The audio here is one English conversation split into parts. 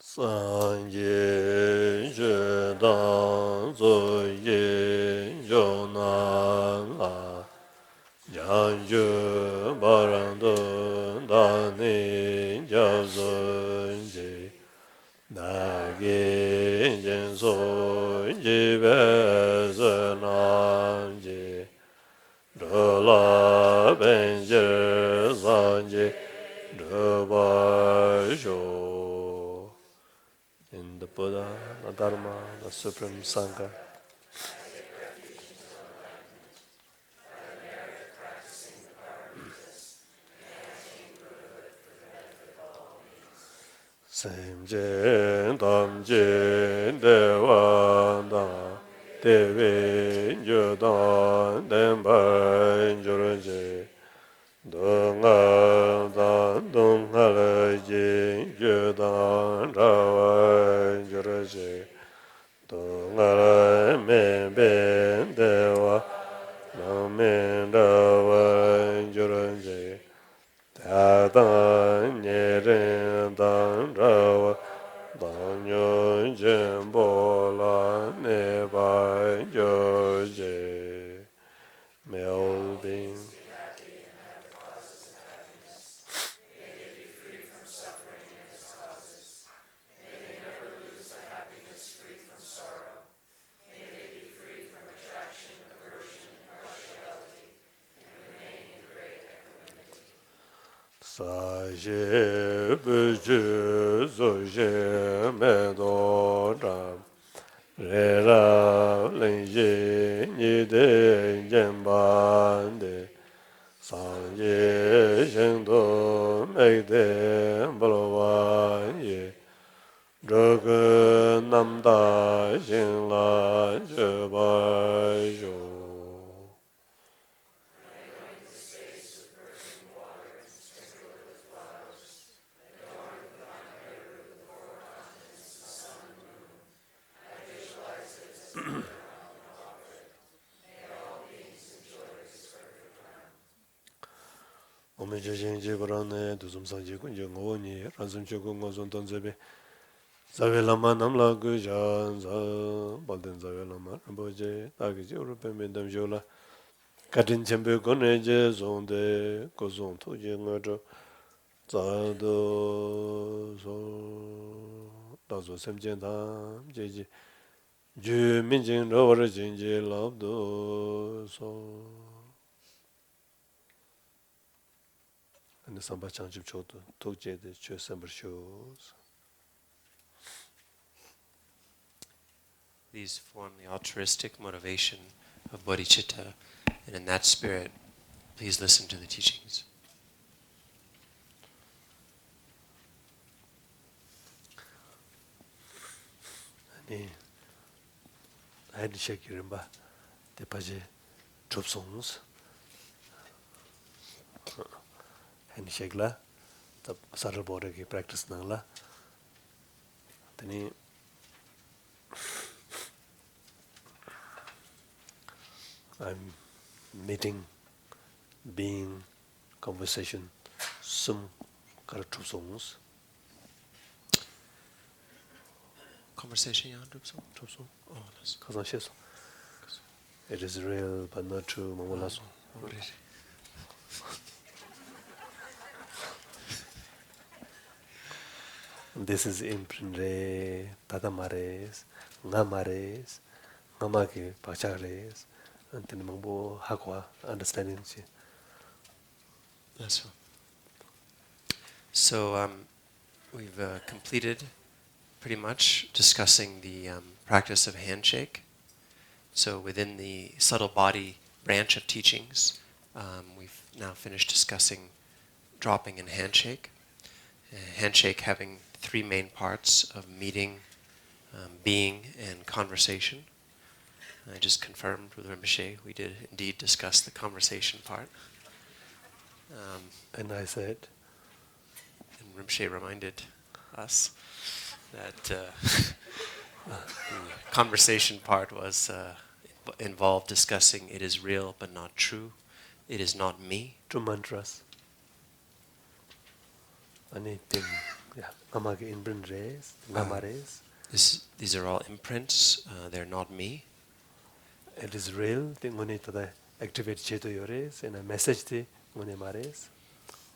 Sanje je dan zo ye jo na la jan je barando da ni ja zo je da ge jen so je be ze na je de la ben je zan je de ba jo in the Buddha, the Dharma, the Supreme Sangha. Semje damje dewa da dewe nyodan denpa njurje donga da donga je nyodan rawa njurje donga me ben dewa namen rawa njurje 다단 예ren단 라와 단요 젠보라 네바 요제 멜빈 사제 부주 소제 메도라 레라 렌제 니데 젠반데 상제 셴도 메데 블로와예 저그 남다 신라 저바요 오메제jenje korane duzum sanje kunje ngoni ranzum choku ngozon tonzebe zawe lama namla gujan za balden zawe lama ramboje tagije urupe mendam jola katin chembe koneje zonde kozon toje ngajo zado so dazo semjen tam jeje ju minjin rawar jinje labdo so and the samba chanjib choto tokje de chö sambar shows. These form the altruistic motivation of bodhicitta, and in that spirit, please listen to the teachings. Ani had shakirimba de paje chopsons. And shakla the sarra bore ki practice nangla. Tani I'm meeting, being, conversation, some karatrup songs. Conversation, Trupsong. Oh, that's Kazan sheso. It is real, but not true. Mamolaso. This is imprint tatamares, ngamares, ngamaki pachares. And then mambo hakwa understanding. That's right. So we've completed pretty much discussing the practice of handshake. So within the subtle body branch of teachings, we've now finished discussing dropping and handshake. Handshake having three main parts of meeting, being, and conversation. I just confirmed with Rinpoche we did indeed discuss the conversation part. And I said, and Rinpoche reminded us that the conversation part was involved discussing it is real but not true, it is not me. two mantras. Ani tim yeah, ngamage imprint res, ngamares. These are all imprints. They're not me. It is real. The money to the activate cheto yores and a message the money mares.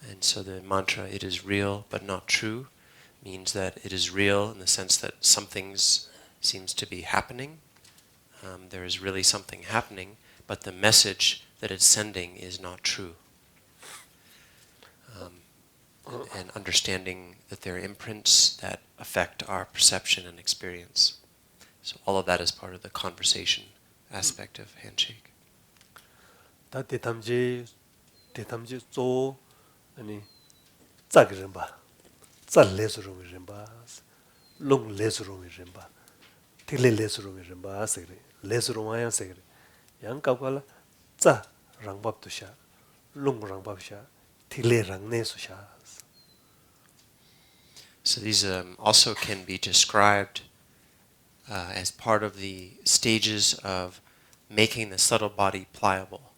And so the mantra, it is real but not true, means that it is real in the sense that something seems to be happening. There is really something happening, but the message that it's sending is not true. And understanding that there are imprints that affect our perception and experience. So all of that is part of the conversation aspect of handshake. 다 대탐지 조 아니 짜기름바 짤레스로미름바 롱레스로미름바 틸레레스로미름바 세그레 레스로마야 세그레 양가발라 짜 랑밥도샤 롱랑밥샤 틸레랑네수샤. So these also can be described as part of the stages of making the subtle body pliable,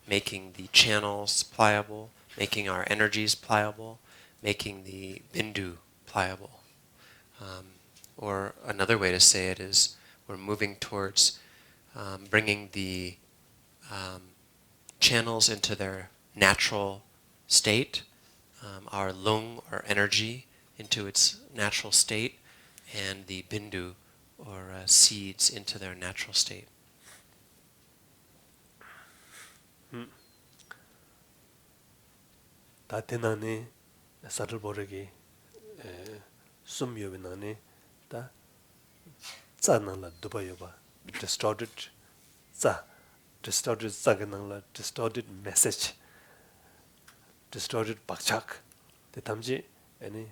making the channels pliable, making our energies pliable, making the bindu pliable. Or another way to say it is we're moving towards bringing the channels into their natural state, our lung or energy into its natural state, and the bindu or seeds into their natural state. 다 대나네 사들보르기 숨여비나네 다 짜나라 두바여바 distorted 짜가나라 distorted message distorted 박착 대탐지 아니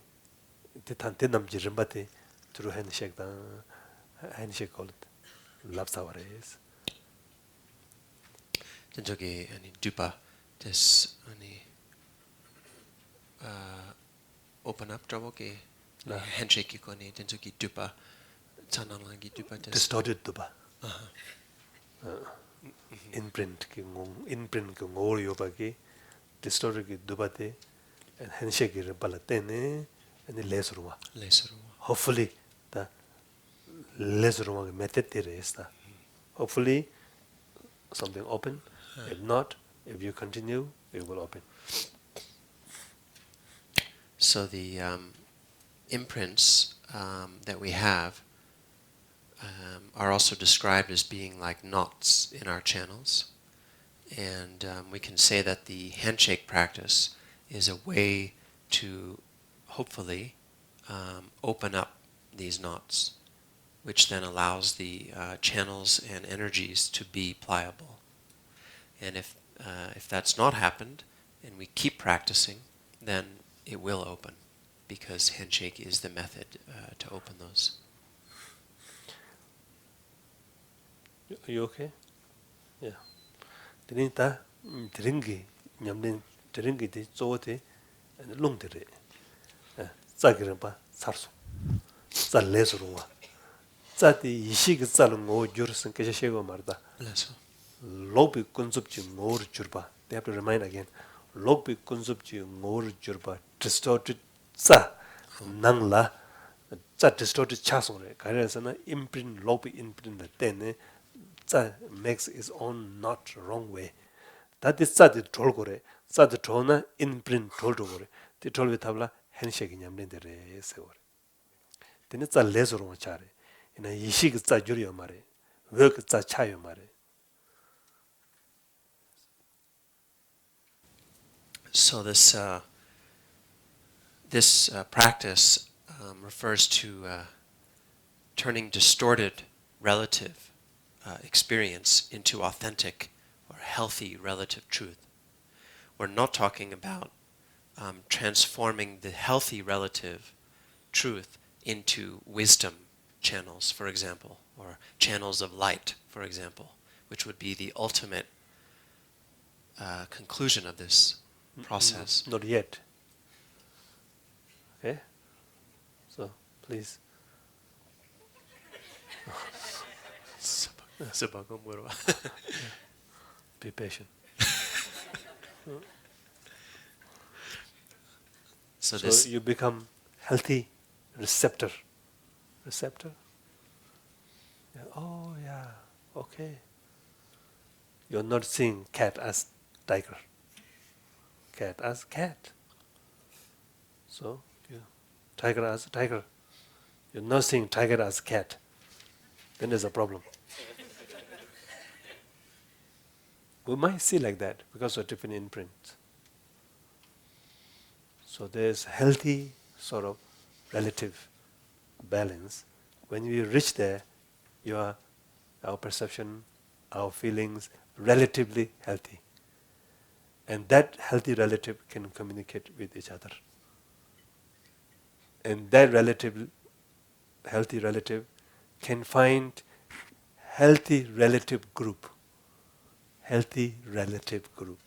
대탄테 남지 름바테 through handshake call it 랍사와레스. 전 저기 아니 dupa this 아니 open up 저기 handshake 이거니 전 저기 dupa 찬란하기 dupa distorted 두바 imprint 그 ngoryo바기 distorted 그 두바테 handshake ballatene and lesruwa hopefully the lesruwa method is the hopefully something open. If not, if you continue, it will open. So the imprints that we have are also described as being like knots in our channels. And we can say that the handshake practice is a way to hopefully open up these knots, which then allows the channels and energies to be pliable. And if that's not happened, and we keep practicing, then it will open, because handshake is the method to open those. Are you okay? Yeah. Didn't drinky nyamden drinky de zote and long de Zagreba Sarso Zalesruwa Zati Ishig Zalmo Jurson Kashego Marda Lobby Consubti more Jurba. They have to remind again. Lobby Consubti more Jurba distorted Za Nangla Za distorted Chasore Karasana imprint lobby imprint the ten Za makes its own not wrong way. That is Zadi Tolgore, Zadi Trona imprint Tolgore. The Tolvi Tabla handshake in Yamlin de Resor. Then it's a lesser on Chare. In a Yishig Zajurio Mare, work Zachayo Mare. So this practice refers to turning distorted relative experience into authentic or healthy relative truth. We're not talking about transforming the healthy relative truth into wisdom channels, for example, or channels of light, for example, which would be the ultimate conclusion of this process. Not yet. Okay? So, please. Be patient. So you become healthy receptor. Receptor? Yeah. Oh, yeah, okay. You're not seeing cat as tiger. Cat as cat. So, yeah. Tiger as tiger. You're not seeing tiger as cat. Then there's a problem. We might see like that because of different imprints. So there's healthy sort of relative balance. When we reach there, our perception, our feelings, relatively healthy. And that healthy relative can communicate with each other. And that healthy relative can find healthy relative group. Healthy relative group.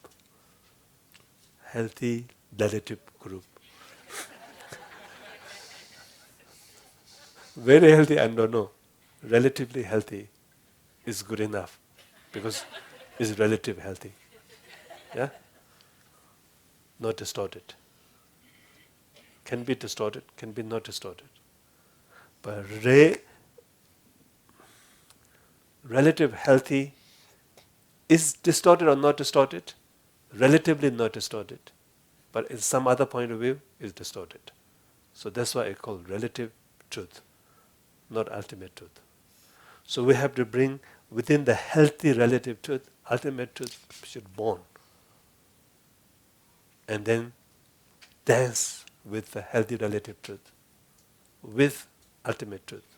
Healthy relative group. Very healthy, I don't know. Relatively healthy is good enough because it's relative healthy. Yeah? Not distorted. Can be distorted, can be not distorted. But relative healthy is distorted or not distorted? Relatively not distorted. But in some other point of view, is distorted. So that's why I call relative truth, not ultimate truth. So we have to bring within the healthy relative truth, ultimate truth should born. And then dance with the healthy relative truth, with ultimate truth.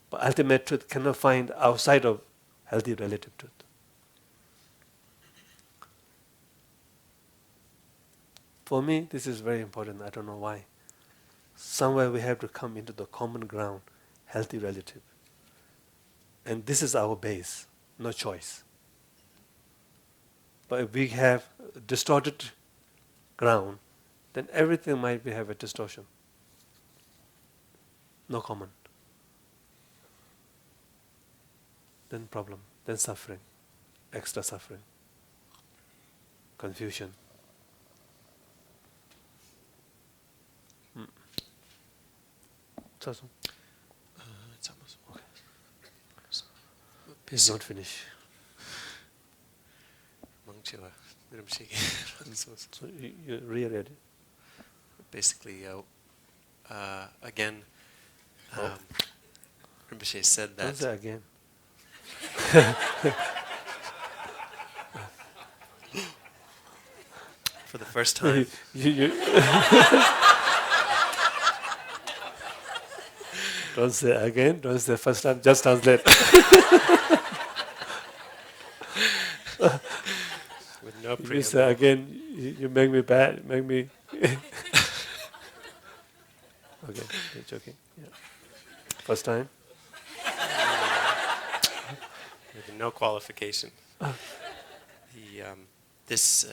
But ultimate truth cannot find outside of healthy relative truth. For me, this is very important. I don't know why. Somewhere we have to come into the common ground, healthy relative. And this is our base, no choice. But if we have distorted ground, then everything might have a distortion. No common. Then problem, then suffering, extra suffering, confusion. It's almost okay. Okay. It's not finished. So you reread it? Basically, again, Rinpoche said that. Don't say again. For the first time. Don't say again, don't say first time, just translate. With no If preamble. you say again, you make me bad, make me... Okay, you're joking. Yeah. First time? With no qualification. This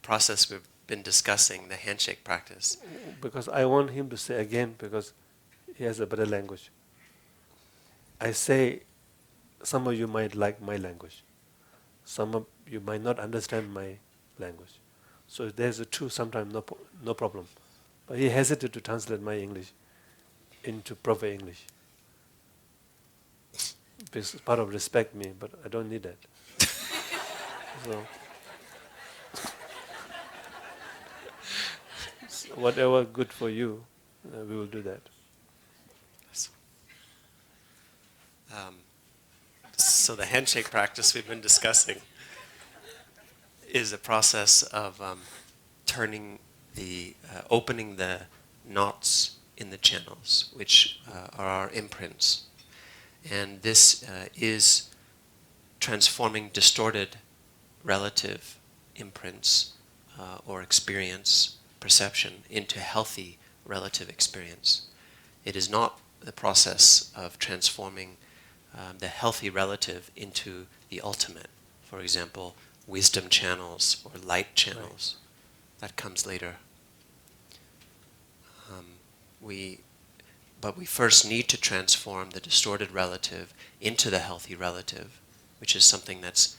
process we've been discussing, the handshake practice. Because I want him to say again because he has a better language. I say, some of you might like my language. Some of you might not understand my language. So there's a two, sometimes no problem. But he hesitated to translate my English into proper English. It's part of respect me, but I don't need that. So whatever good for you, we will do that. So the handshake practice we've been discussing is a process of opening the knots in the channels, which are our imprints. And this is transforming distorted relative imprints or experience, perception, into healthy relative experience. It is not the process of transforming the healthy relative into the ultimate. For example, wisdom channels or light channels. Right. That comes later. But we first need to transform the distorted relative into the healthy relative, which is something that's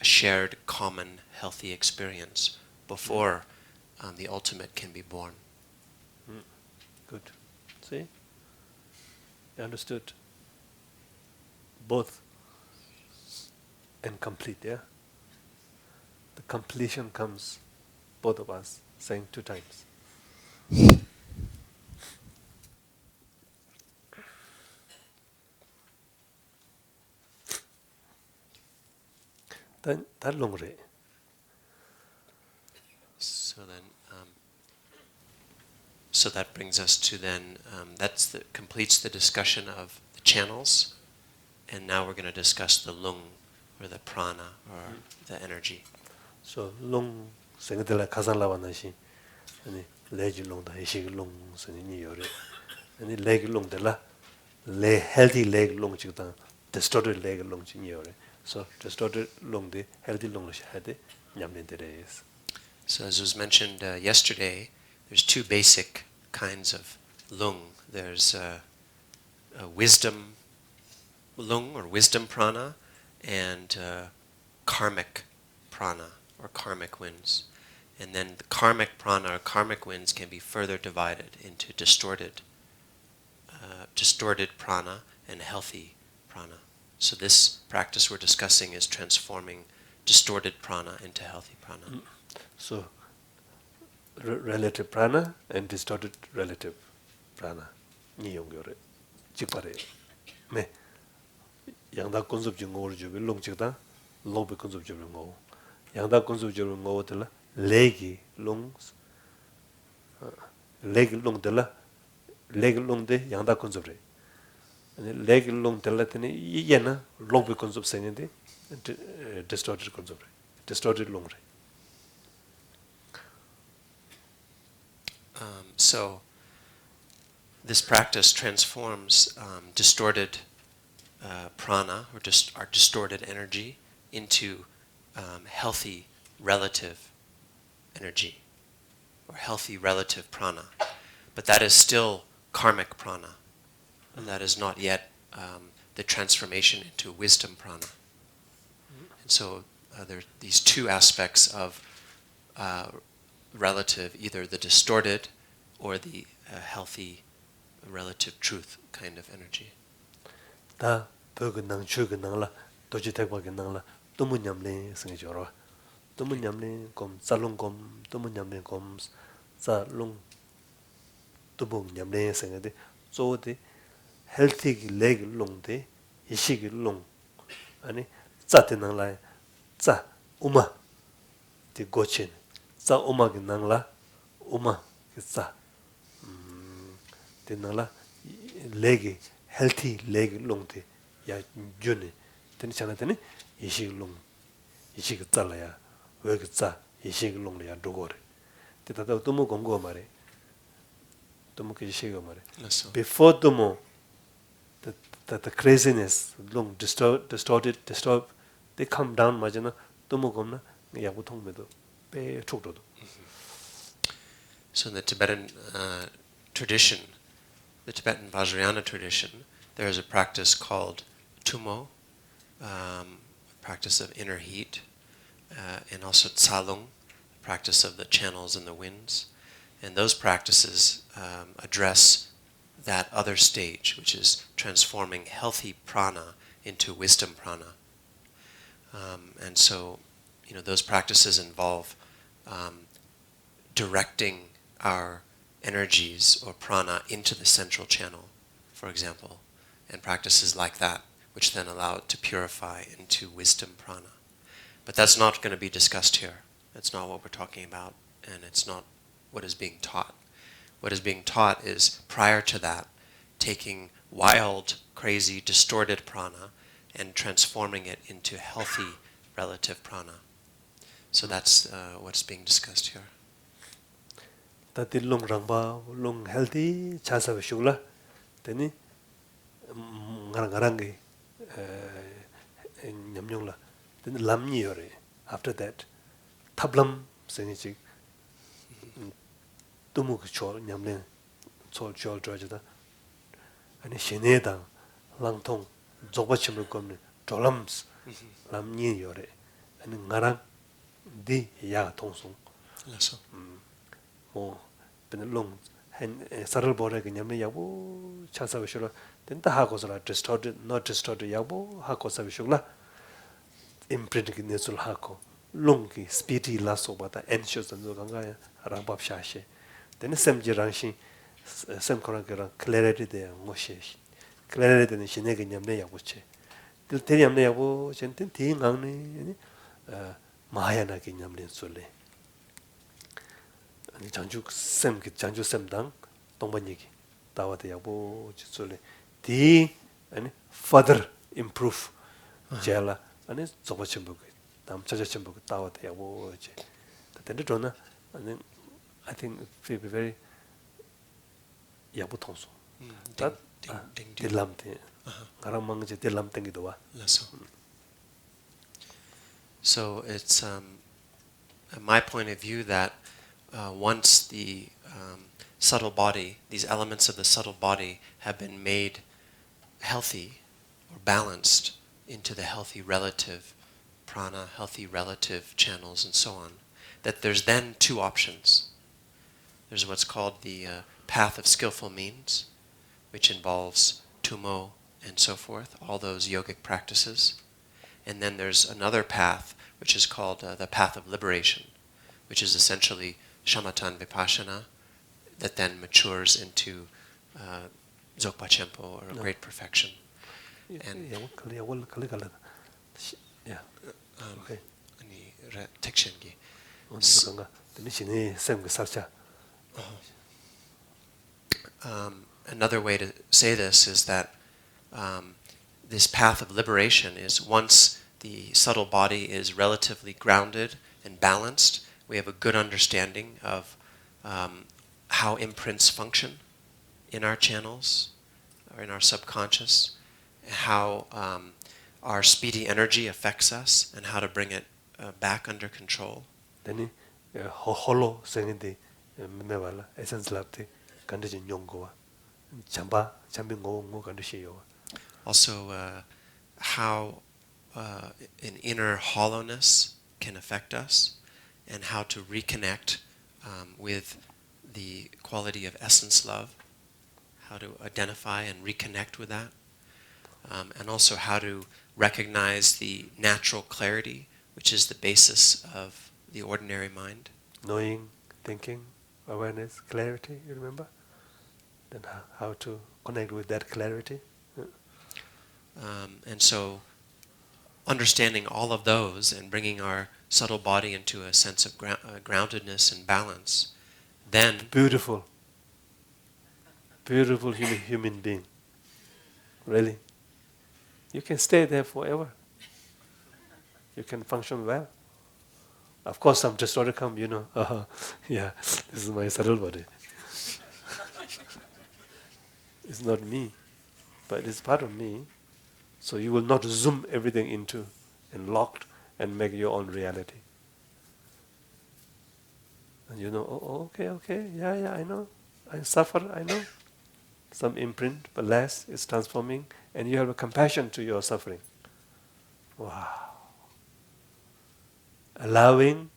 a shared, common, healthy experience before the ultimate can be born. Good. Good. See? You understood? Both and complete, yeah? The completion comes, both of us, saying 2 times. Then, that long re. So then, so that brings us to then, completes the discussion of the channels, and now we're going to discuss the lung, or the prana, or the energy. So, long, sengatela kazan lawa nashi, and legi long, the heshig long, senini yore. And leg long, the la, healthy leg long chikta, distorted leg long chin yore. So, distorted long, the healthy long shade, nyamlin is. So as was mentioned yesterday, there's 2 basic kinds of lung. There's a wisdom lung, or wisdom prana, and karmic prana, or karmic winds. And then the karmic prana, or karmic winds, can be further divided into distorted prana and healthy prana. So this practice we're discussing is transforming distorted prana into healthy prana. So, relative prana and distorted relative prana. Niyong yore. Chikpare. Me. Yangda concept jing over jubi long chikta, lobe concept jubi ngo. Yangda concept jubi ngo tela, legi long, legi long tela, legi long de yangda concept re. Legi long tela tene, yena, lobe concept sengende, distorted concept re. Distorted long re. So this practice transforms distorted prana, or our distorted energy, into healthy relative energy, or healthy relative prana. But that is still karmic prana, and that is not yet the transformation into wisdom prana. And so there are these 2 aspects of relative, either the distorted or the healthy relative truth kind of energy. 다 버그 낭 추그 낭라 도지 택박이 낭라 또무 냠레 생이 저러 또무 냠레 곰 살롱 곰 또무 냠레 곰 살롱 또무 냠레 생이데 조데 헬티 레그 롱데 이시기 롱 아니 짜테 낭라 짜 우마 디 고친 짜 우마기 낭라 우마 짜 데 레기 healthy leg long te ya june ten chana ten yishig long yishig tsala ya we ge tsa yishig long ya dogore te ta tumu gongo mare tumu ke yishig mare before tumu the craziness long distorted they come down majana tumu gomna ya butong medo pe chokdo. So in the Tibetan tradition, the Tibetan Vajrayana tradition, there is a practice called tumo, practice of inner heat, and also tsalung, practice of the channels and the winds. And those practices address that other stage, which is transforming healthy prana into wisdom prana. And so, those practices involve directing our energies or prana into the central channel, for example, and practices like that, which then allow it to purify into wisdom prana. But that's not going to be discussed here. That's not what we're talking about, and it's not what is being taught. What is being taught is, prior to that, taking wild, crazy, distorted prana and transforming it into healthy relative prana. So that's what's being discussed here. Tati long rangba, long healthy, chasa shugla, teni ngarangi nyamnyongla, teni lamni yore. After that, tablam sengichik, tumuk chol nyamlen, chol chol drajada, and shenedang, langtong, zobachimul gomne, cholams, lamni yore, and ngarang di ya tongsung. So. Been long and subtle body nyamne yabu chasa bishula then ta ha kosala distorted not distorted yabu ha kosa bishula imprint ki nesul ha ko long ki speedy la so bata anxious and so ganga rabab shashe then sem jirangshin sem korang kerang clarity de ngoshe clarity de shine ki nyamne yabu che til te nyamne yabu chenten ti ngang mahayana ki nyamne sule 아니 장주 쌤 장주 쌤당 동반얘기 다와대 야보 지솔레 디 아니 further improve 제라 아니 저거 첨부 다음 저저 첨부 다와대 야보 이제 근데 저는 아니 I think it will be very 야보 통소 딜람테 가랑망제 딜람땡기도 와 So it's my point of view that once the subtle body, these elements of the subtle body have been made healthy or balanced into the healthy relative prana, healthy relative channels and so on, that there's then two options. There's what's called the path of skillful means, which involves tumo and so forth, all those yogic practices. And then there's another path, which is called the path of liberation, which is essentially shamatha and vipassana, that then matures into Dzogpa Chenpo, or a great perfection. And another way to say this is that this path of liberation is once the subtle body is relatively grounded and balanced, we have a good understanding of how imprints function in our channels or in our subconscious, how our speedy energy affects us, and how to bring it back under control. Then holo sengindi mevala essence labte kandeje nyongowa chamba chambi ngo kandeshiyo. Also, how an inner hollowness can affect us, and how to reconnect with the quality of essence love, how to identify and reconnect with that, and also how to recognize the natural clarity, which is the basis of the ordinary mind. Knowing, thinking, awareness, clarity, you remember? Then how to connect with that clarity. And so understanding all of those and bringing our subtle body into a sense of groundedness and balance, then... Beautiful human being. Really. You can stay there forever. You can function well. Of course, some disorder come, yeah, this is my subtle body. It's not me, but it's part of me. So you will not zoom everything into and locked and make your own reality. And okay, yeah, I know. I suffer, I know. Some imprint, but less is transforming, and you have a compassion to your suffering. Wow. Allowing,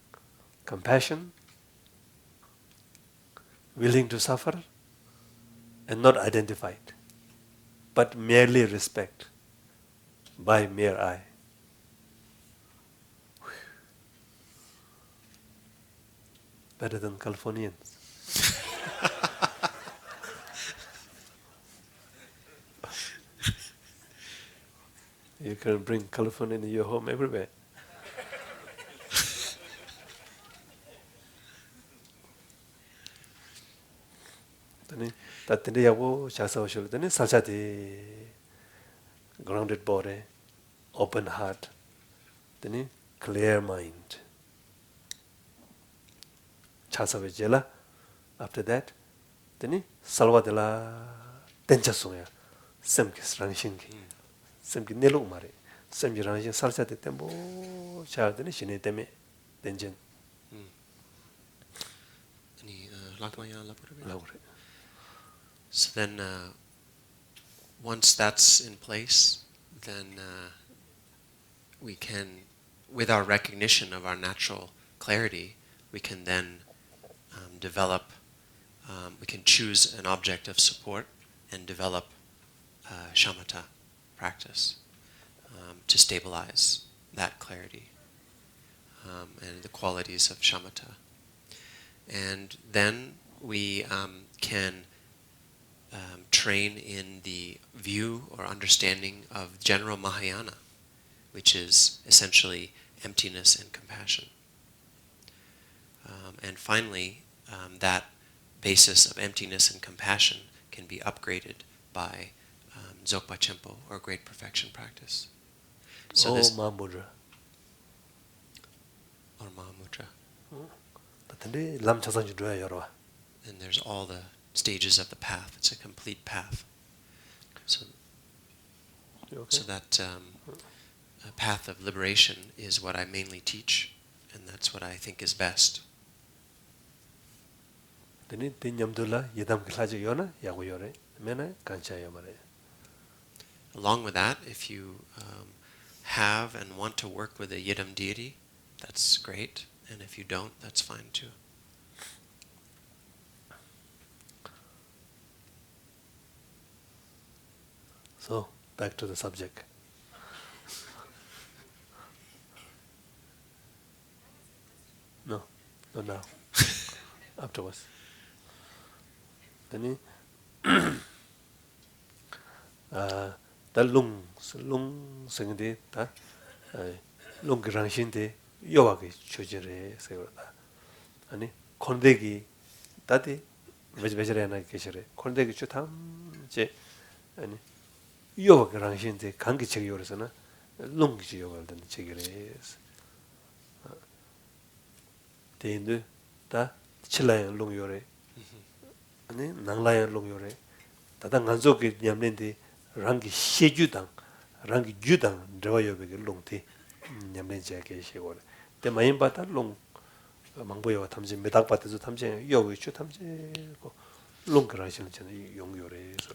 compassion, willing to suffer, and not identified, but merely respect by mere eye. Better than Californians. You can bring California in your home everywhere. Tatende yawo chasa oshul tene salchati grounded body, open heart, tene clear mind. Chasa vejela. After that, tene salwa de la tencha soya, semkis rangshinki, semki nelu mare, semki rangshin salchati tembo char tene shine teme tenjen. So then, once that's in place, then we can, with our recognition of our natural clarity, we can then develop we can choose an object of support and develop shamatha practice to stabilize that clarity and the qualities of shamatha. And then we can train in the view or understanding of general Mahayana, which is essentially emptiness and compassion. And finally, that basis of emptiness and compassion can be upgraded by Dzogpa Chenpo, or great perfection practice. So this Mahamudra. or Mahamudra. 근데 람 차상지 줘야 여러. And there's all the stages of the path. It's a complete path. So, so that path of liberation is what I mainly teach, and that's what I think is best. 근데 냠둘라 예담 클라지 요나 야고 요래. 메나 간차야 말해. Along with that, if you have and want to work with a Yidam deity, that's great. And if you don't, that's fine too. So, back to the subject. No, not now. Afterwards. Then the lung singde ta lung rangsinde yoga chojere seorda. Ani kondegi tati vejerena keshere. Kondegi chutam je ani yoga rangsinde kangi chegi yoresana lung ji yoga den chegere. Teindu ta chilaya lung yore. 아니 낭라야 롱요래 다다 간족이 냠는데 랑기 시주당 랑기 주당 저여베게 롱티 냠는지게 시고래 때 많이 봤다 롱 망보여 탐지 메닥 받아서 탐지 여기 주 탐지고 롱그라시는 저는 용요래서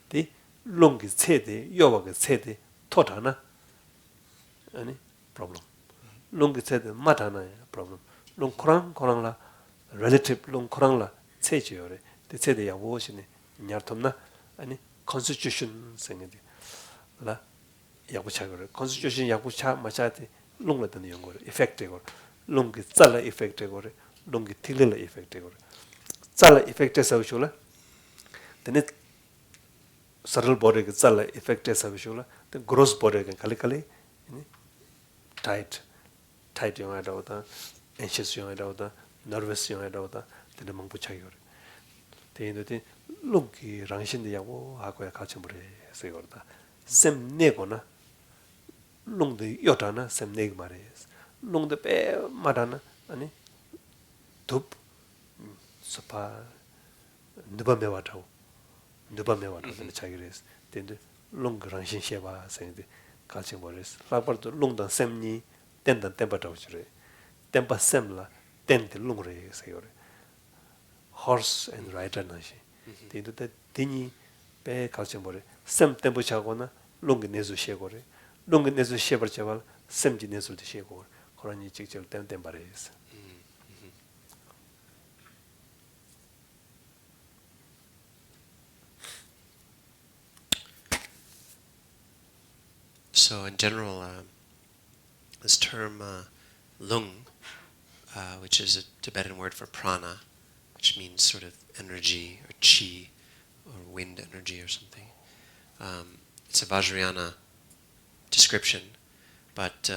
데 롱기 세대 여와게 세대 토다나 아니 프로블럼 롱기 세대 마다나 프로블럼 롱 코랑라 relative 롱 코랑라 세지요래 대체대 야고시네 냐톰나 아니 constitution 생에디 라 야고차거를 constitution 야고차 마차티 롱라던 연거를 effect고 롱기 잘라 effect고 롱기 틸레 effect고 잘라 effect에서 쇼라 근데 subtle body가 잘라 effect에서 쇼라 그 gross body가 칼칼이 tight 용하다오다 anxious 용하다오다 nervous 용하다오다 근데 망부차기거를 대인도데 롱기 랑신데야고 하고야 같이 물에 세거다 셈네거나 롱데 요다나 셈네기 말해 롱데 빼 마다나 아니 둡 스파 느바메와타오 느바메와타는 차기레스 근데 롱기 랑신 셰바 생데 같이 물에스 라버도 롱단 셈니 땐단 템바타오 주래 템바 셈라 땐데 롱레 세거래 horse and rider 나시. 근데 되니 배 갈증 버려. 샘 템포 차고나 롱게 내수 쉐고래. 롱게 내수 쉐버자발 샘지 내수도 쉐고. 그러니 직접 템템 버려서. So in general, this term lung, which is a Tibetan word for prana, which means sort of energy or chi or wind energy or something. It's a Vajrayana description, but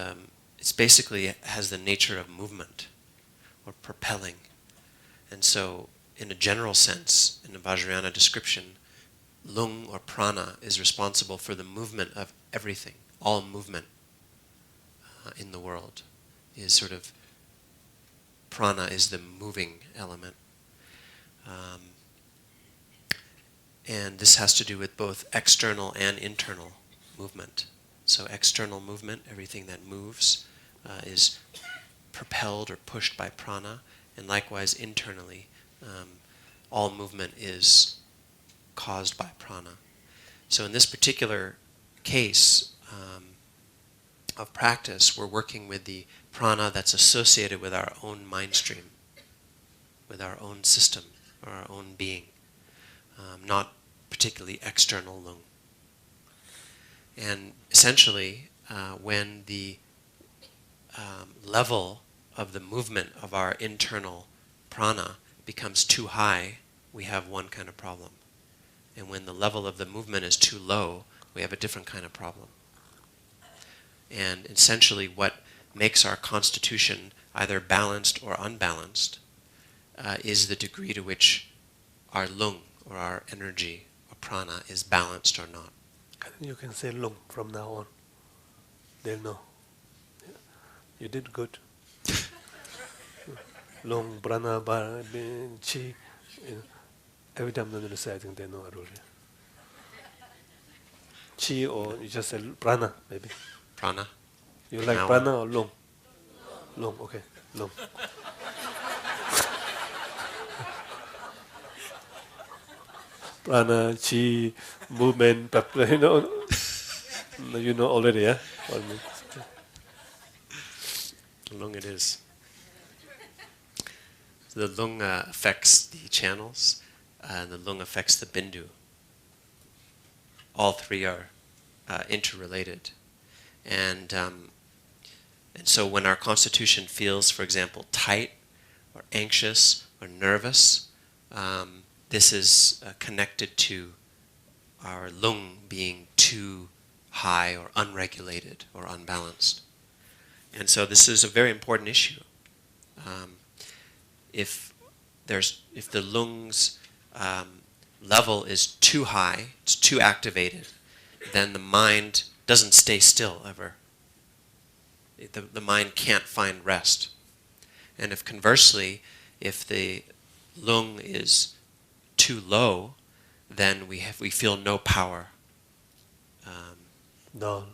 it's basically has the nature of movement or propelling. And so in a general sense, in a Vajrayana description, lung or prana is responsible for the movement of everything. All movement in the world is sort of, prana is the moving element. And this has to do with both external and internal movement. So external movement, everything that moves, is propelled or pushed by prana, and likewise internally, all movement is caused by prana. So in this particular case of practice, we're working with the prana that's associated with our own mind stream, with our own system, or our own being, not particularly external lung. And essentially, when the level of the movement of our internal prana becomes too high, we have one kind of problem. And when the level of the movement is too low, we have a different kind of problem. And essentially what makes our constitution either balanced or unbalanced is the degree to which our lung, or our energy, or prana, is balanced or not. You can say lung from now on. They'll know. You did good. Lung, prana, chi. Every time they're going to say, I think they know already. Chi, or you just say prana, maybe. Prana. You like Now prana or lung? Lung, okay, lung. Prana, chi, movement, you know already, yeah? Lung it is. So the lung affects the channels, and the lung affects the bindu. All three are interrelated. And so when our constitution feels, for example, tight, or anxious, or nervous, this is connected to our lung being too high, or unregulated, or unbalanced. And so this is a very important issue. If the lung's level is too high, it's too activated, then the mind doesn't stay still ever. The mind can't find rest. And if conversely, if the lung is too low, then we feel no power. No.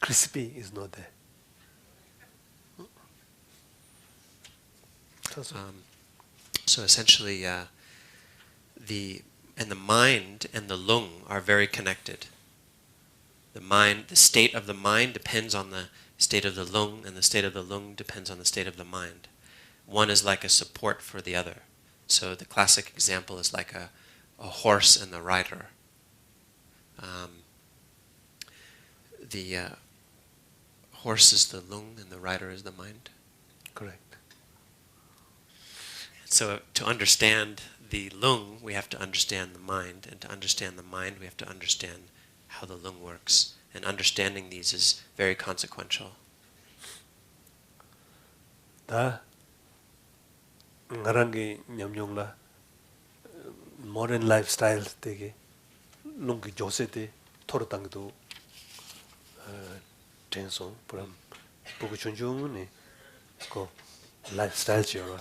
Crispy is not there. So essentially, the mind and the lung are very connected. The state of the mind depends on the state of the lung, and the state of the lung depends on the state of the mind. One is like a support for the other. So the classic example is like a horse and the rider. The horse is the lung and the rider is the mind. Correct. So to understand the lung, we have to understand the mind, and to understand the mind, we have to understand how the lung works. And understanding these is very consequential. Da ngarangi nyamnyongla modern lifestyle tege lungi josete torotangdo tenson from bukuchunjung ni ko lifestyle chira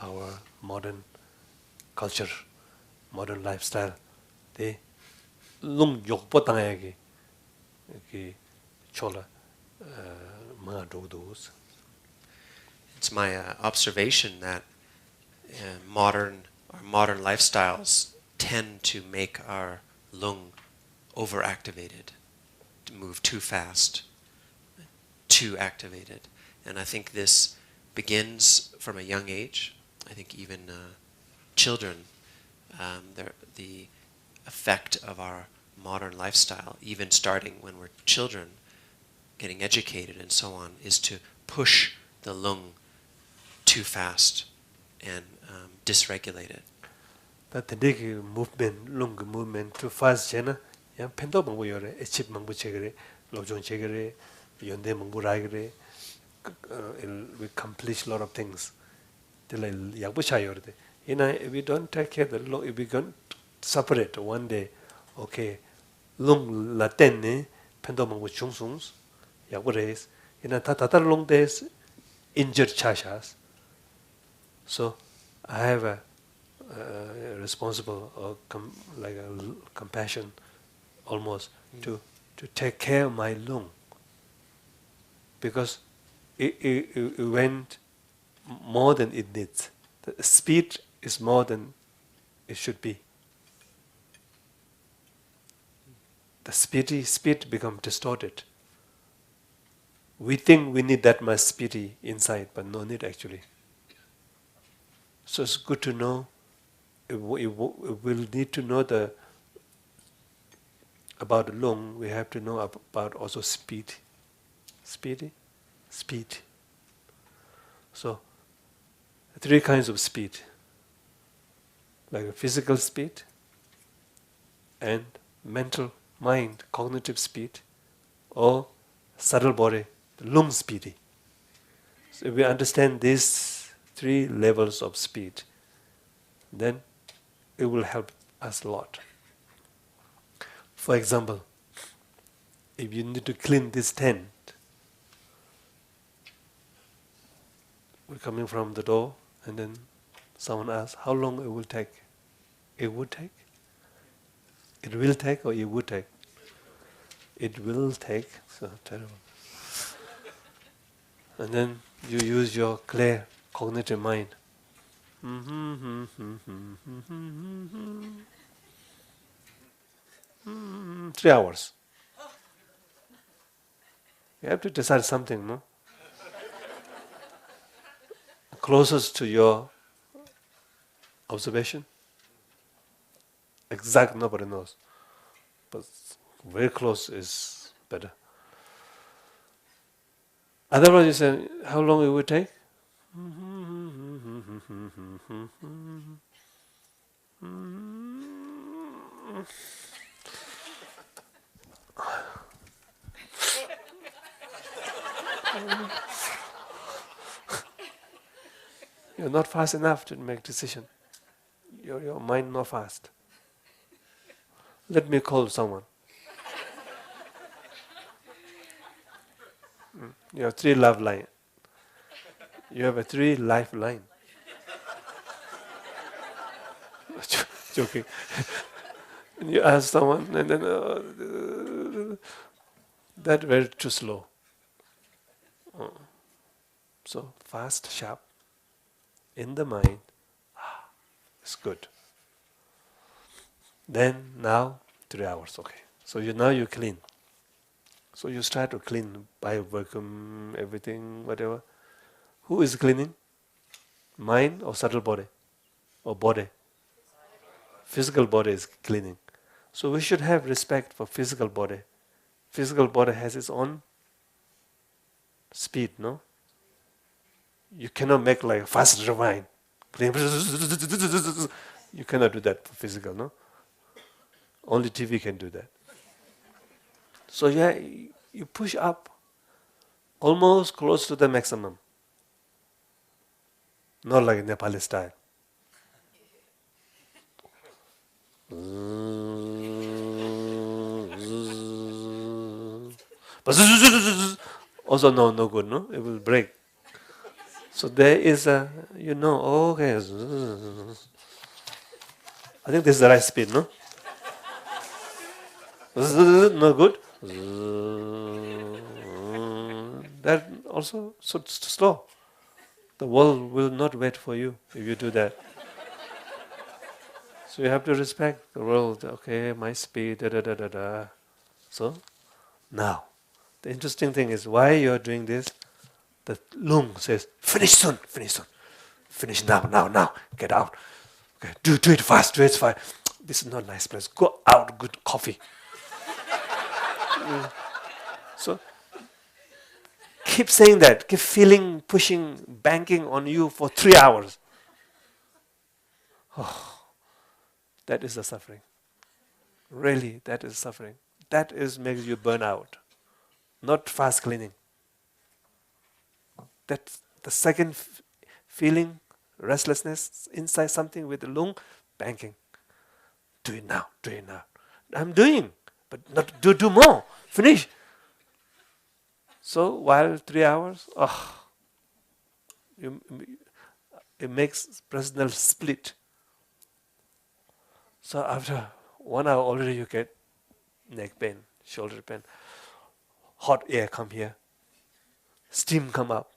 our modern culture, modern lifestyle they lung yokpo tangayagi ki chola mga dogdos. It's my observation that modern lifestyles tend to make our lung overactivated, to move too fast, too activated. And I think this begins from a young age. I think even children, the effect of our modern lifestyle, even starting when we're children, getting educated and so on, is to push the lung too fast and dysregulate it. That the movement, lung movement too fast, Jena, yang pendo mangbu yore, echip mangbu chegere, lojong chegere, yonde mangbu raigere, we accomplish a lot of things. If we don't take care of the lung, if we don't separate one day, okay, lung la tenne, pendo mangbu chungsungs, yakbu reis, tatar lung days, injured chashas. So I have a responsible or like a compassion almost to take care of my lung, because it went more than it needs. The speed is more than it should be. The speed become distorted. We think we need that much piti inside, but no need actually. So it's good to know. We'll need to know about the lung. We have to know about also speed. Speedy? Speed. So, three kinds of speed. Like a physical speed and mental, mind, cognitive speed, or subtle body, the lung speedy. So if we understand these three levels of speed, then it will help us a lot. For example, if you need to clean this tent, we're coming from the door, and then someone asks, how long it will take? It would take? It will take or it would take? It will take. So terrible. And then you use your clear cognitive mind. 3 hours. You have to decide something, no? Closest to your observation. Exact, nobody knows. But very close is better. Otherwise, you say, how long it would take? You're not fast enough to make decision. Your mind not fast. Let me call someone. You have 3 love line. You have a 3 lifeline. Joking. And you ask someone, and then that very too slow. So fast, sharp, in the mind, it's good. Then now 3 hours, okay. So now you clean. So you start to clean by vacuum, everything, whatever. Who is cleaning? Mind or subtle body? Or body? Physical body is cleaning. So we should have respect for physical body. Physical body has its own speed, no? You cannot make like fast rewind. You cannot do that for physical, no? Only TV can do that. So yeah, you push up almost close to the maximum. Not like Nepali style. But also no good, no? It will break. So there is a, okay. I think this is the right speed, no? No good. That also so slow. The world will not wait for you if you do that. So you have to respect the world. Okay, my speed, da da da da da. So now, the interesting thing is why you are doing this. The lung says, finish soon, finish now, get out. Okay, do it fast, This is not a nice place. Go out, good coffee. So keep saying that, keep feeling, pushing, banking on you for 3 hours. Oh, that is the suffering. Really, that is suffering. That is makes you burn out, not fast cleaning. That's the second feeling, restlessness inside something with the lung, banking. Do it now. I'm doing, but not do more. Finish. So while 3 hours, it makes personal split. So after 1 hour already you get neck pain, shoulder pain, hot air come here, steam come up.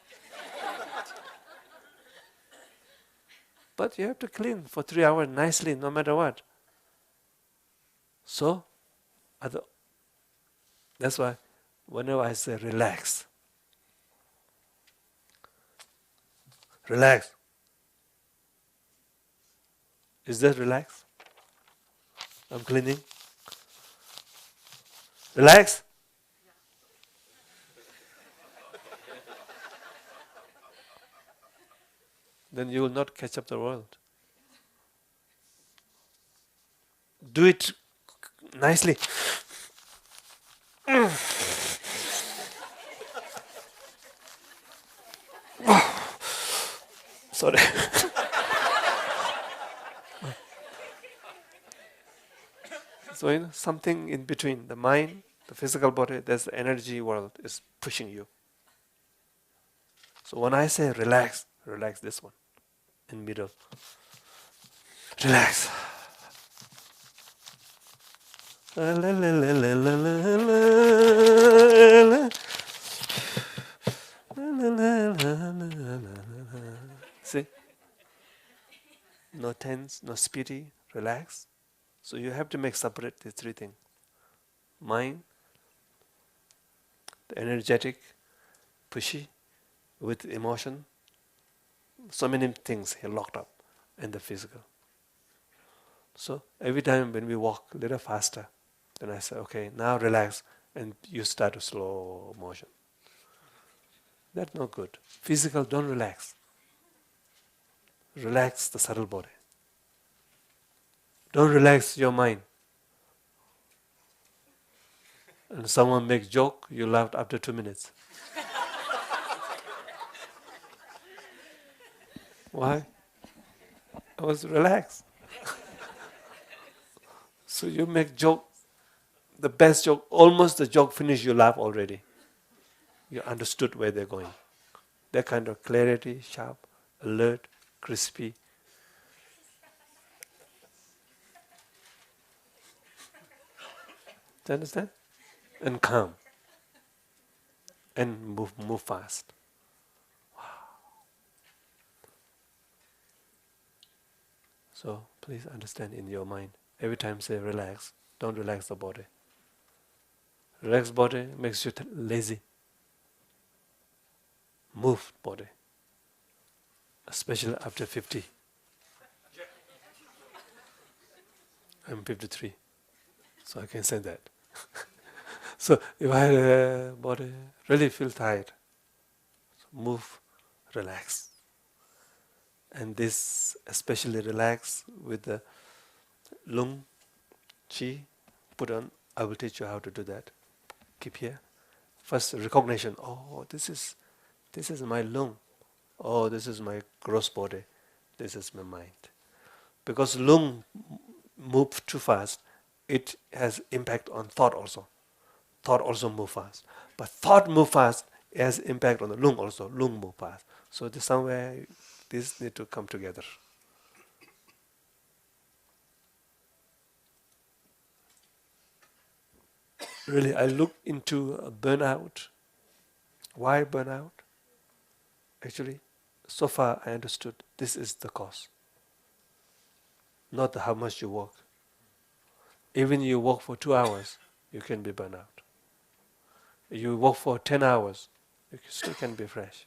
But you have to clean for 3 hours nicely, no matter what. So, that's why whenever I say relax, Relax. Is that relax? I'm cleaning. Relax. Then you will not catch up the world. Do it nicely. Sorry. So something in between the mind, the physical body, there's the energy world is pushing you. So when I say relax, relax this one in middle. Relax. See? No tense, no speedy, relax. So you have to make separate these three things. Mind, the energetic, pushy, with emotion. So many things here locked up in the physical. So every time when we walk a little faster, then I say, okay, now relax, and you start to slow motion. That's not good. Physical, don't relax. Relax the subtle body. Don't relax your mind. And someone makes joke, you laughed after 2 minutes. Why? I was relaxed. So you make joke, the best joke, almost the joke finished, you laugh already. You understood where they're going. That kind of clarity, sharp, alert, crispy. Do you understand? And calm. And move fast. Wow. So please understand in your mind. Every time say relax. Don't relax the body. Relaxed body makes you lazy. Move body. Especially after 50. I'm 53. So I can say that. So if I body really feel tired, so move, relax. And this especially relax with the lung, chi, put on. I will teach you how to do that. Keep here. First recognition. Oh, this is my lung. Oh, this is my gross body. This is my mind. Because lung move too fast, it has impact on thought also. Thought also move fast. But thought move fast has impact on the lung also. Lung move fast. So somewhere this need to come together. Really, I look into burnout. Why burnout? Actually, so far I understood this is the cause. Not how much you work. Even you work for 2 hours, you can be burnt out. You work for 10 hours, you still can be fresh.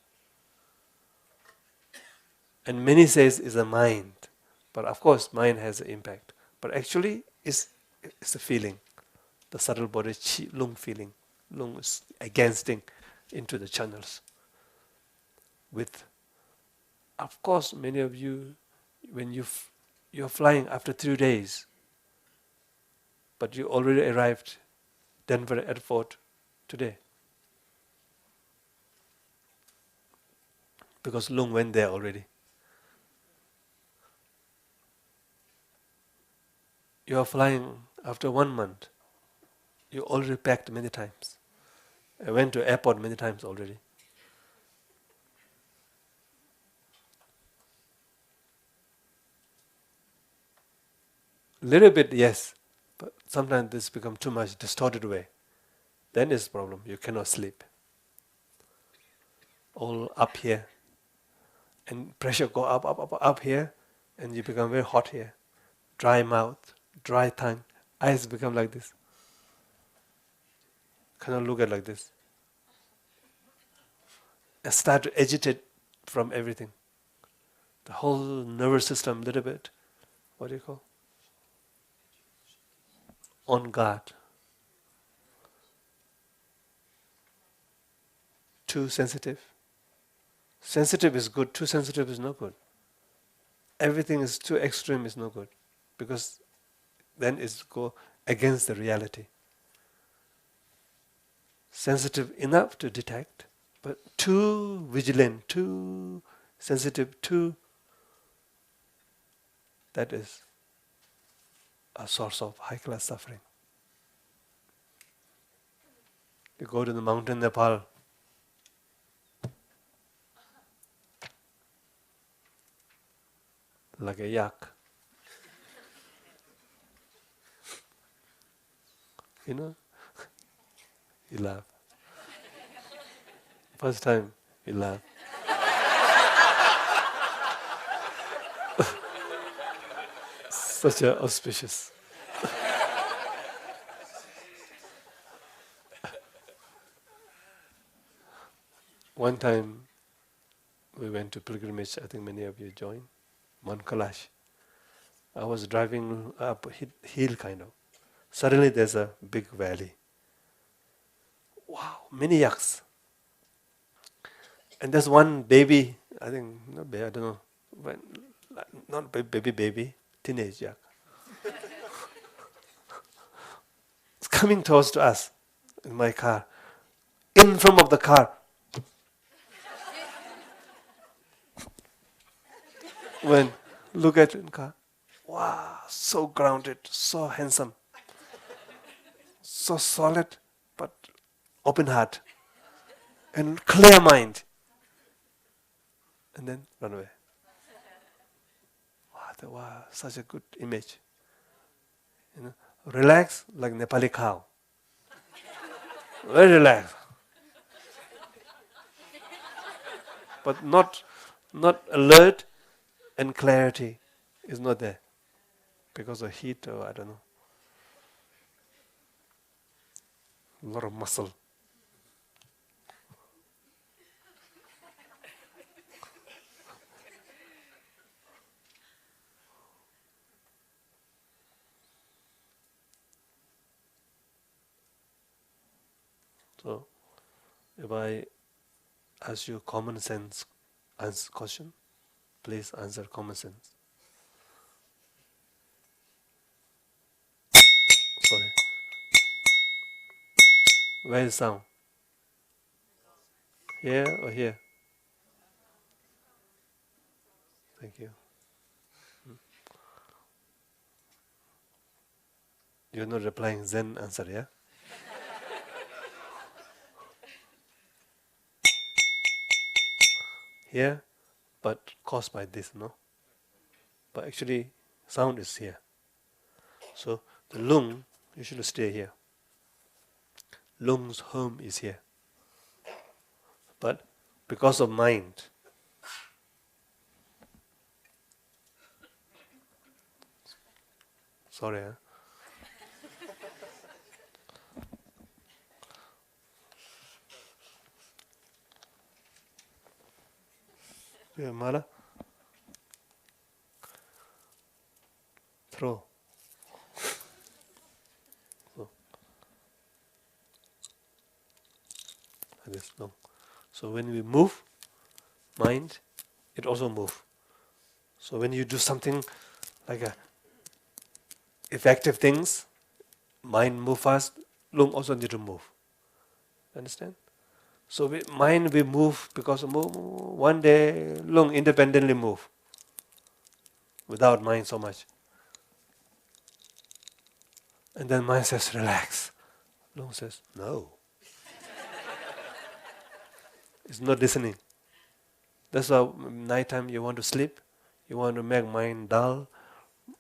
And many says is a mind, but of course mind has an impact. But actually it's a feeling, the subtle body lung feeling. Lung is against into the channels. With, of course, many of you, when you're flying after 3 days, but you already arrived Denver airport today. Because Lung went there already. You are flying after 1 month. You already packed many times. I went to airport many times already. Little bit, yes. But sometimes this becomes too much distorted way. Then it's a problem. You cannot sleep. All up here. And pressure go up here. And you become very hot here. Dry mouth, dry tongue. Eyes become like this. Cannot look at like this. I start to agitate from everything. the whole nervous system a little bit, what do you call? On guard. Too sensitive. Sensitive is good, too sensitive is not good. Everything is too extreme is no good, because then it's go against the reality. Sensitive enough to detect, but too vigilant, too sensitive, that is a source of high-class suffering. You go to the mountain Nepal, like a yak. You know? You laugh. First time, you laugh. Such a auspicious. One time, we went to pilgrimage, I think many of you joined, Mount Kailash. I was driving up a hill kind of. Suddenly there's a big valley. Wow, many yaks. And there's one baby, I think, not baby, I don't know, not baby, teenage yak. It's coming towards to us in my car. In front of the car. When look at it in car, wow, so grounded, so handsome, so solid, but open heart and clear mind. And then run away. Wow, such a good image. You know, relax like Nepali cow. Very relaxed. But not alert, and clarity is not there because of heat or I don't know. A lot of muscle. So, if I ask you common sense question, please answer common sense. Sorry. Where is sound? Here or here? Thank you. You're not replying Zen answer, yeah? Here, but caused by this, no? But actually, sound is here. So the lung, you should stay here. Lung's home is here. But because of mind, sorry, huh? Yeah, Mala? Throw. So, this lung. So when we move, mind, it also moves. So when you do something like a effective things, mind move fast, lung also need to move. Understand? So mind we move because one day lung independently move without mind so much. And then mind says relax. Lung says no. It's not listening. That's why nighttime you want to sleep, you want to make mind dull,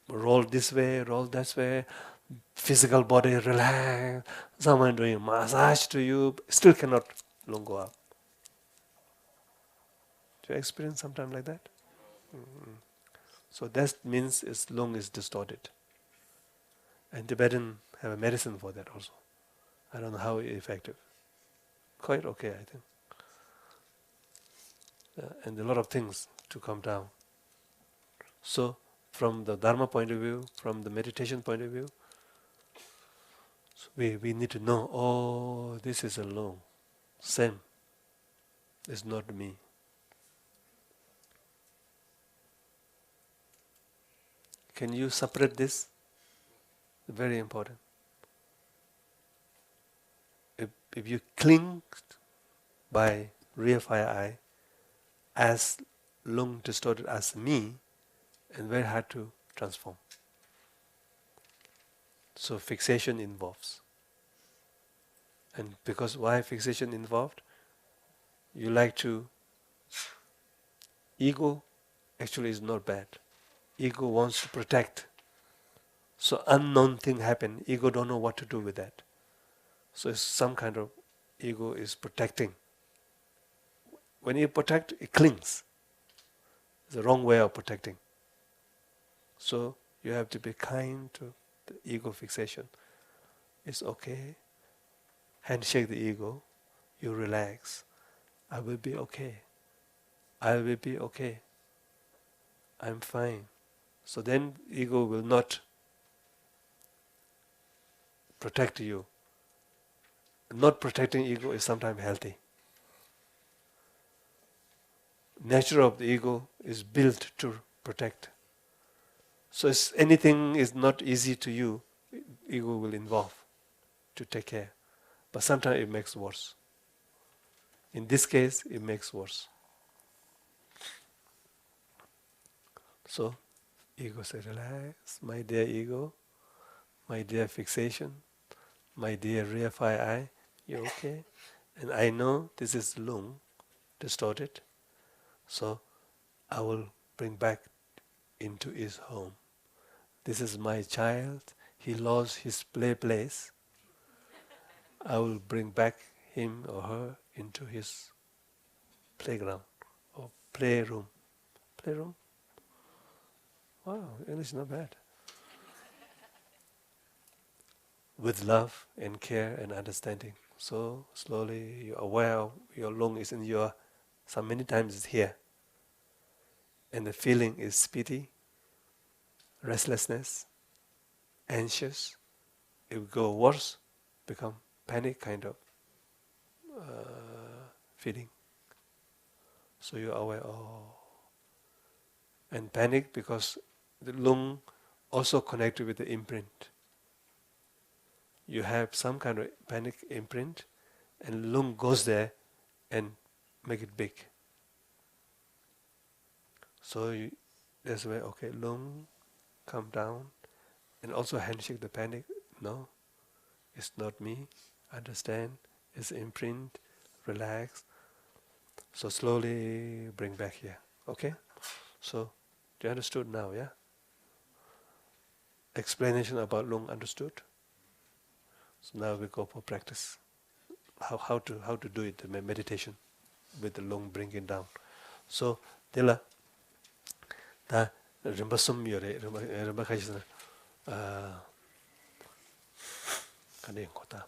roll this way, roll that way, physical body relax, someone doing massage to you, still cannot lung go up. Do you experience sometime like that? Mm-hmm. So that means its lung is distorted. And Tibetan have a medicine for that also. I don't know how effective. Quite okay, I think. And a lot of things to come down. So, from the Dharma point of view, from the meditation point of view, so we need to know, oh, this is alone. Same. It's not me. Can you separate this? Very important. If you cling by real fire eye as long distorted as me, and very hard to transform. So fixation involves. And because why fixation involved? You like to, ego actually is not bad. Ego wants to protect. So unknown thing happen, ego don't know what to do with that. So it's some kind of ego is protecting. When you protect, it clings. It's the wrong way of protecting. So you have to be kind to the ego fixation. It's okay. Handshake the ego. You relax. I will be okay. I will be okay. I'm fine. So then ego will not protect you. Not protecting ego is sometimes healthy. Nature of the ego is built to protect. So if anything is not easy to you, ego will involve to take care. But sometimes it makes worse. In this case, it makes worse. So, ego says, relax, my dear ego, my dear fixation, my dear rear fire eye, you're okay. And I know this is lung, distorted, so I will bring back into his home. This is my child, he lost his play place. I will bring back him or her into his playground or playroom. Playroom? Wow, English is not bad. With love and care and understanding. So slowly you're aware of your lung is in your, so many times it's here. And the feeling is pity, restlessness, anxious. It will go worse, become panic kind of feeling. So you're aware, oh. And panic because the lung also connected with the imprint. You have some kind of panic imprint and lung goes there and make it big. So that's why, okay, lung, calm down, and also handshake the panic. No, it's not me. Understand, it's imprint, relax. So slowly bring back here. Okay? So, you understood now, yeah? Explanation about lung understood. So now we go for practice. How to do it, the meditation with the lung bringing down. So, tela ta rimba sum yore rimba khaisna kane kota.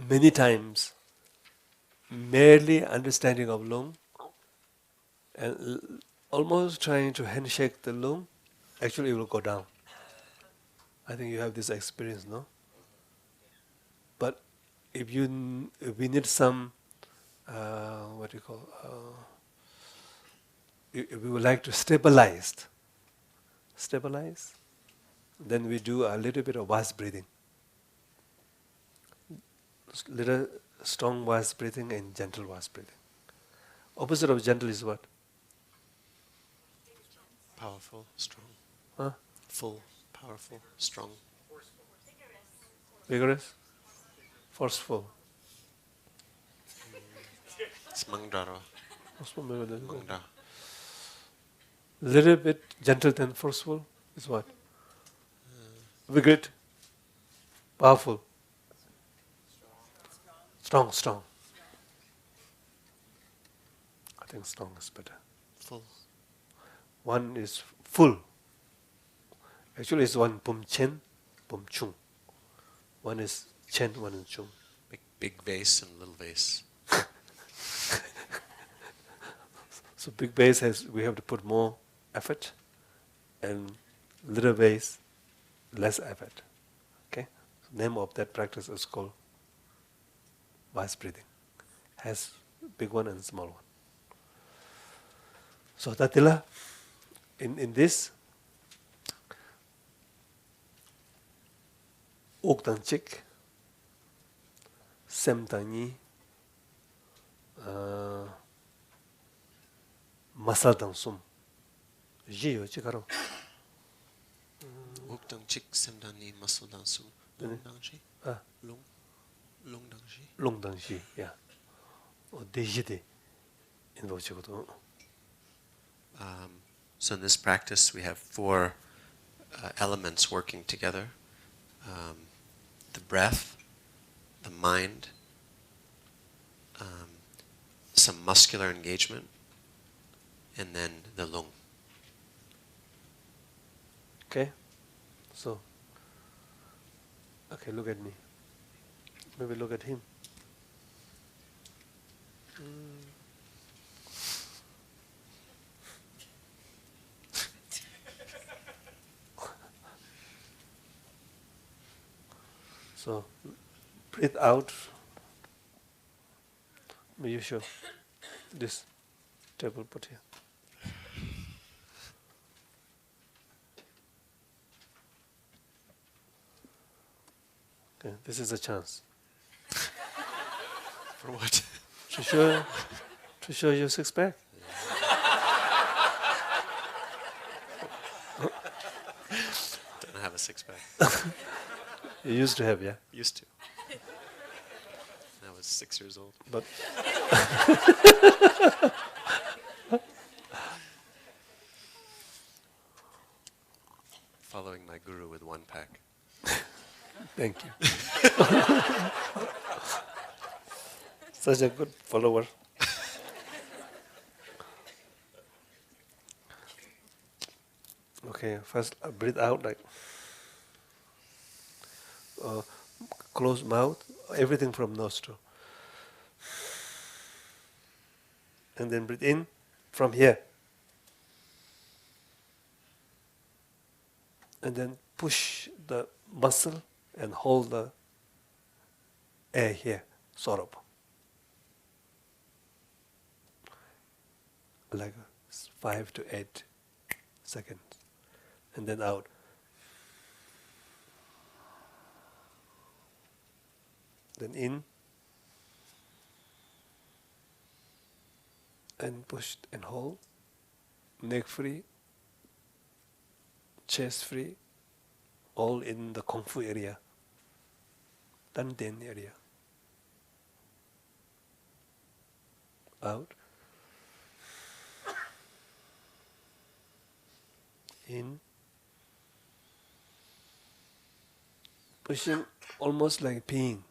Many times, merely understanding of lung and almost trying to handshake the lung, actually it will go down. I think you have this experience, no? But if we need some, what do you call, if we would like to stabilize, then we do a little bit of vast breathing. Little strong vast breathing and gentle vast breathing. Opposite of gentle is what? Powerful, strong. Huh? Full, powerful, strong. Vigorous? Forceful? It's mangdaro. Mangda. Little bit gentle than forceful is what? Vigorous? Powerful? Strong. I think strong is better. Full. One is full. Actually, it's one pum chen, pum chung. One is chen, one is chung. big vase and little vase. So big vase we have to put more effort, and little vase, less effort. Okay? So name of that practice is called vice breathing. Has big one and small one. So tatila, in this, uk tang chik, sem tang ni, masal tang sum, ji yo chikaro. Uktang chik semdani maso dansu. Long dangji? Long? Long dangji? Long tang ji, yeah. Or dejide, in vochikoto. So in this practice, we have four elements working together. The breath, the mind, some muscular engagement, and then the lung. Okay? So, okay, look at me. Maybe look at him. So, breathe out. May you show this table put here. Okay, this is a chance For what? to show your six pack. Don't have a six-pack. You used to have, yeah, Used to. I was 6 years old. but Following my guru with one pack. thank you. Such a good follower. Okay, first breathe out like close mouth, everything from nostril. And then breathe in from here. And then push the muscle and hold the air here, sort of. Like 5 to 8 seconds. And then out. Then in. And push and hold. Neck free. Chest free. All in the Kung Fu area. Danten area. Out. In. Pushing almost like peeing.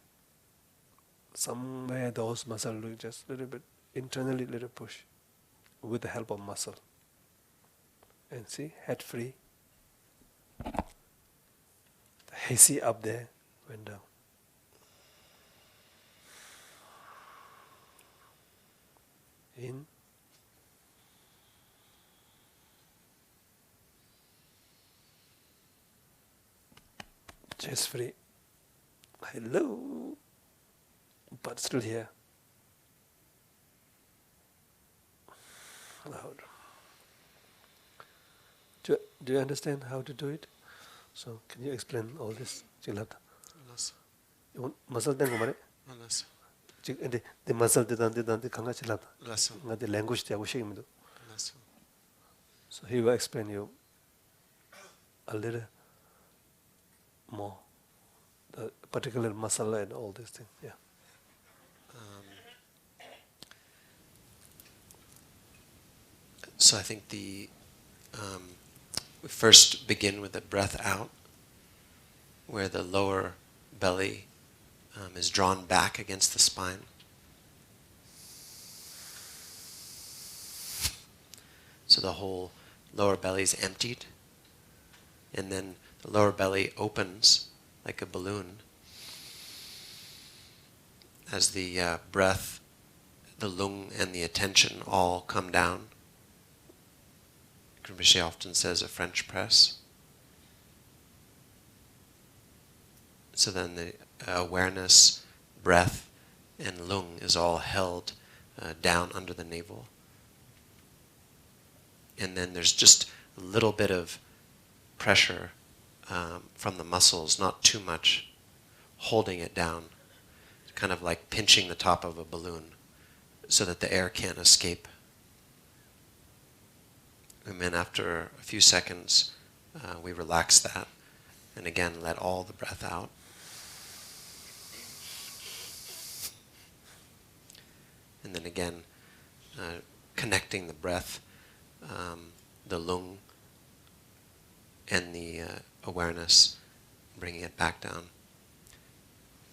Somewhere those muscles do just a little bit, internally little push with the help of muscle. And see, head free. The hazy up there went down. In. Chest free. Hello. But still here. Loud. Do you understand how to do it? So can you explain all this? Alas. Muscle then go Alas. the muscle the kanga chilata. Alas. The language te agushim. Alas. So he will explain you a little more the particular muscle and all these things. Yeah. So I think we first begin with the breath out, where the lower belly is drawn back against the spine. So the whole lower belly is emptied, and then the lower belly opens like a balloon as the breath, the lung, and the attention all come down. Rinpoche often says a French press. So then the awareness, breath, and lung is all held down under the navel. And then there's just a little bit of pressure from the muscles, not too much, holding it down, kind of like pinching the top of a balloon so that the air can't escape. And then after a few seconds, we relax that, and again let all the breath out. And then again, connecting the breath, the lung, and the awareness, bringing it back down.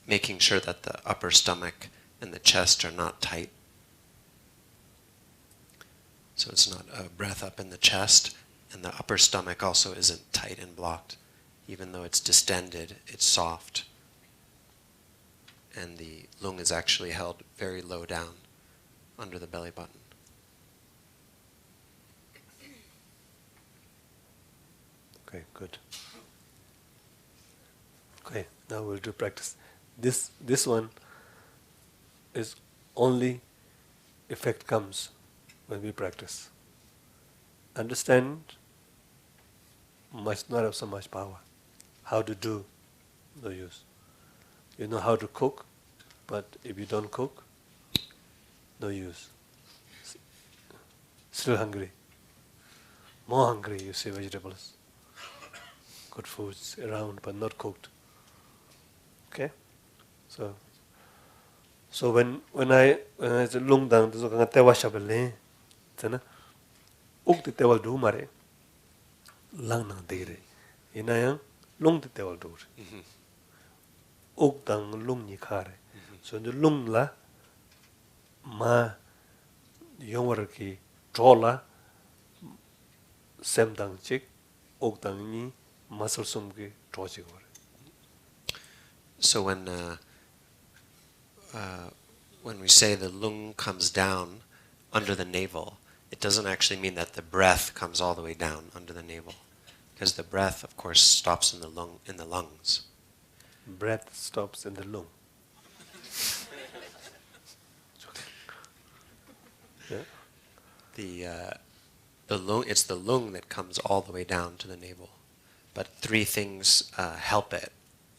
Making sure that the upper stomach and the chest are not tight. So it's not a breath up in the chest, and the upper stomach also isn't tight and blocked. Even though it's distended, it's soft. And the lung is actually held very low down under the belly button. Okay, good. Okay, now we'll do practice. This one is only effect comes when we practice. Understand must not have so much power. How to do, no use. You know how to cook, but if you don't cook, no use. Still hungry. More hungry, you see vegetables. Good foods around, but not cooked. Okay? So when I say lung dang, so kanga tewa shabale, tena, uk te tewal du mare, lang nang digre. Ina yang lung te tewal du. Uk dang lung ni khare. So the lung la ma yongwar ki trola sem dang chik, uk dang ni muscle sum ki tro chik war. So when we say the lung comes down under the navel, it doesn't actually mean that the breath comes all the way down under the navel, because the breath, of course, stops in the lungs. Breath stops in the lung. Yeah. The lung, it's the lung that comes all the way down to the navel, but three things help it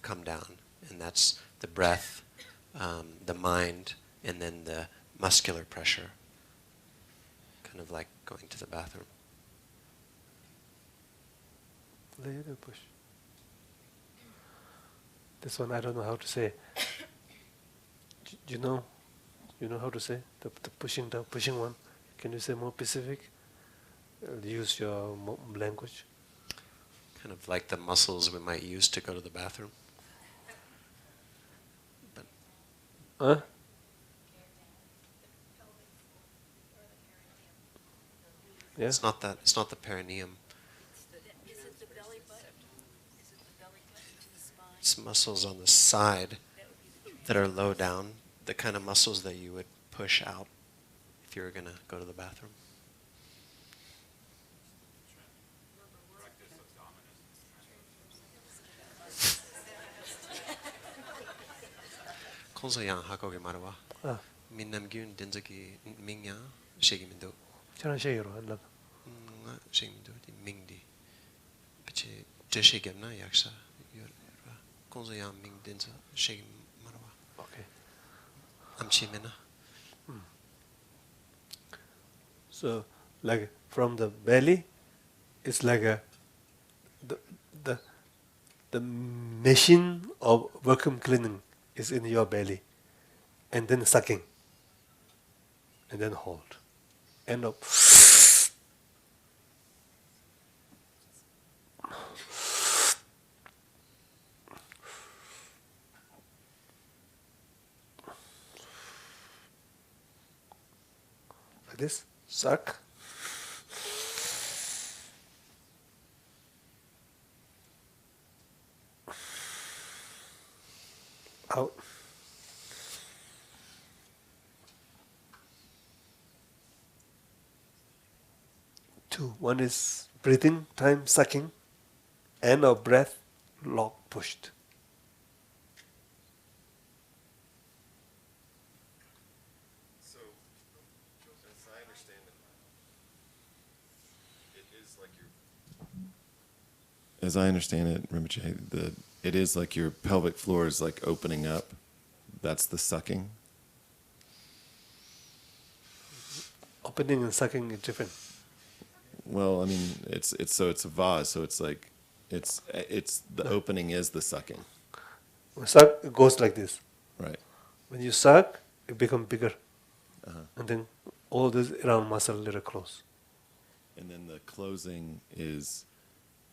come down, and that's the breath, the mind, and then the muscular pressure, kind of like going to the bathroom. Little push. This one I don't know how to say. You know how to say the pushing down, pushing one. Can you say more specific? Use your language. Kind of like the muscles we might use to go to the bathroom. But Huh? Yeah. it's not that. It's not the perineum. Is it the belly button? Is it the belly button to the spine? It's muscles on the side that are low down, the kind of muscles that you would push out if you were going to go to the bathroom. 콘소양 하고게 말아와. Ah. 민남균 덴저기 민야 셰기민도. 저런 식으로 한다. 셰기민도 민디. 비치 제셰gem나 약사. 콘소양 민 덴저 셰기 말아와. Okay. 암치메나. So, like from the belly, it's like the machine of vacuum cleaning is in your belly, and then sucking, and then hold, end up. Like this, suck. Out. two. One is breathing time, sucking, and our breath lock pushed. So, as I understand it, it is like your. As I understand it, Rinpoche, it is like your pelvic floor is like opening up. That's the sucking. Opening and sucking is different. Well, I mean, it's a vase, so it's like, it's the opening is the sucking, When suck, it goes like this. right? When you suck, it becomes bigger. Uh-huh. And then all this around muscle little close. And then the closing is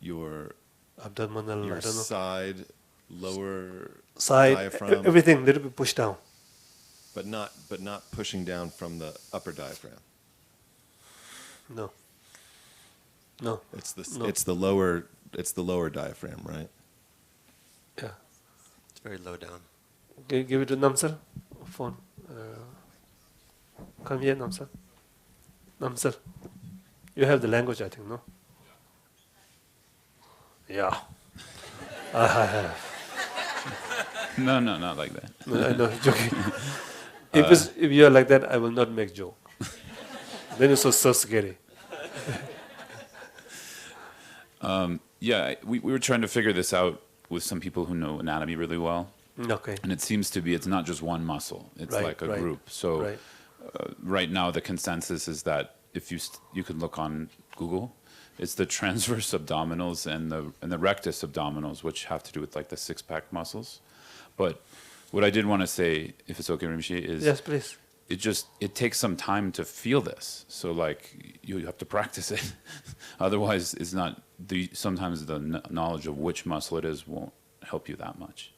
your Abdominal, I don't know. side, lower Side, diaphragm, everything little bit pushed down. but not pushing down from the upper diaphragm. No. No. It's No. it's the lower diaphragm, right? Yeah. It's very low down. Give it to Namsal. Phone. Come here, Namsal. Namsal. You have the language, I think, no? Yeah. I have. No, not like that. No, I know, joking. If you are like that, I will not make joke. Then it's so scary. Yeah, we were trying to figure this out with some people who know anatomy really well. Okay. And it seems to be, it's not just one muscle. It's Right, like a right, group. So right. right now the consensus is that if you could look on Google, it's the transverse abdominals and the rectus abdominals, which have to do with like the six-pack muscles. But what I did want to say, if it's okay, Rinpoche, is Yes, please. it takes some time to feel this. So like you have to practice it. Otherwise, it's not sometimes the knowledge of which muscle it is won't help you that much.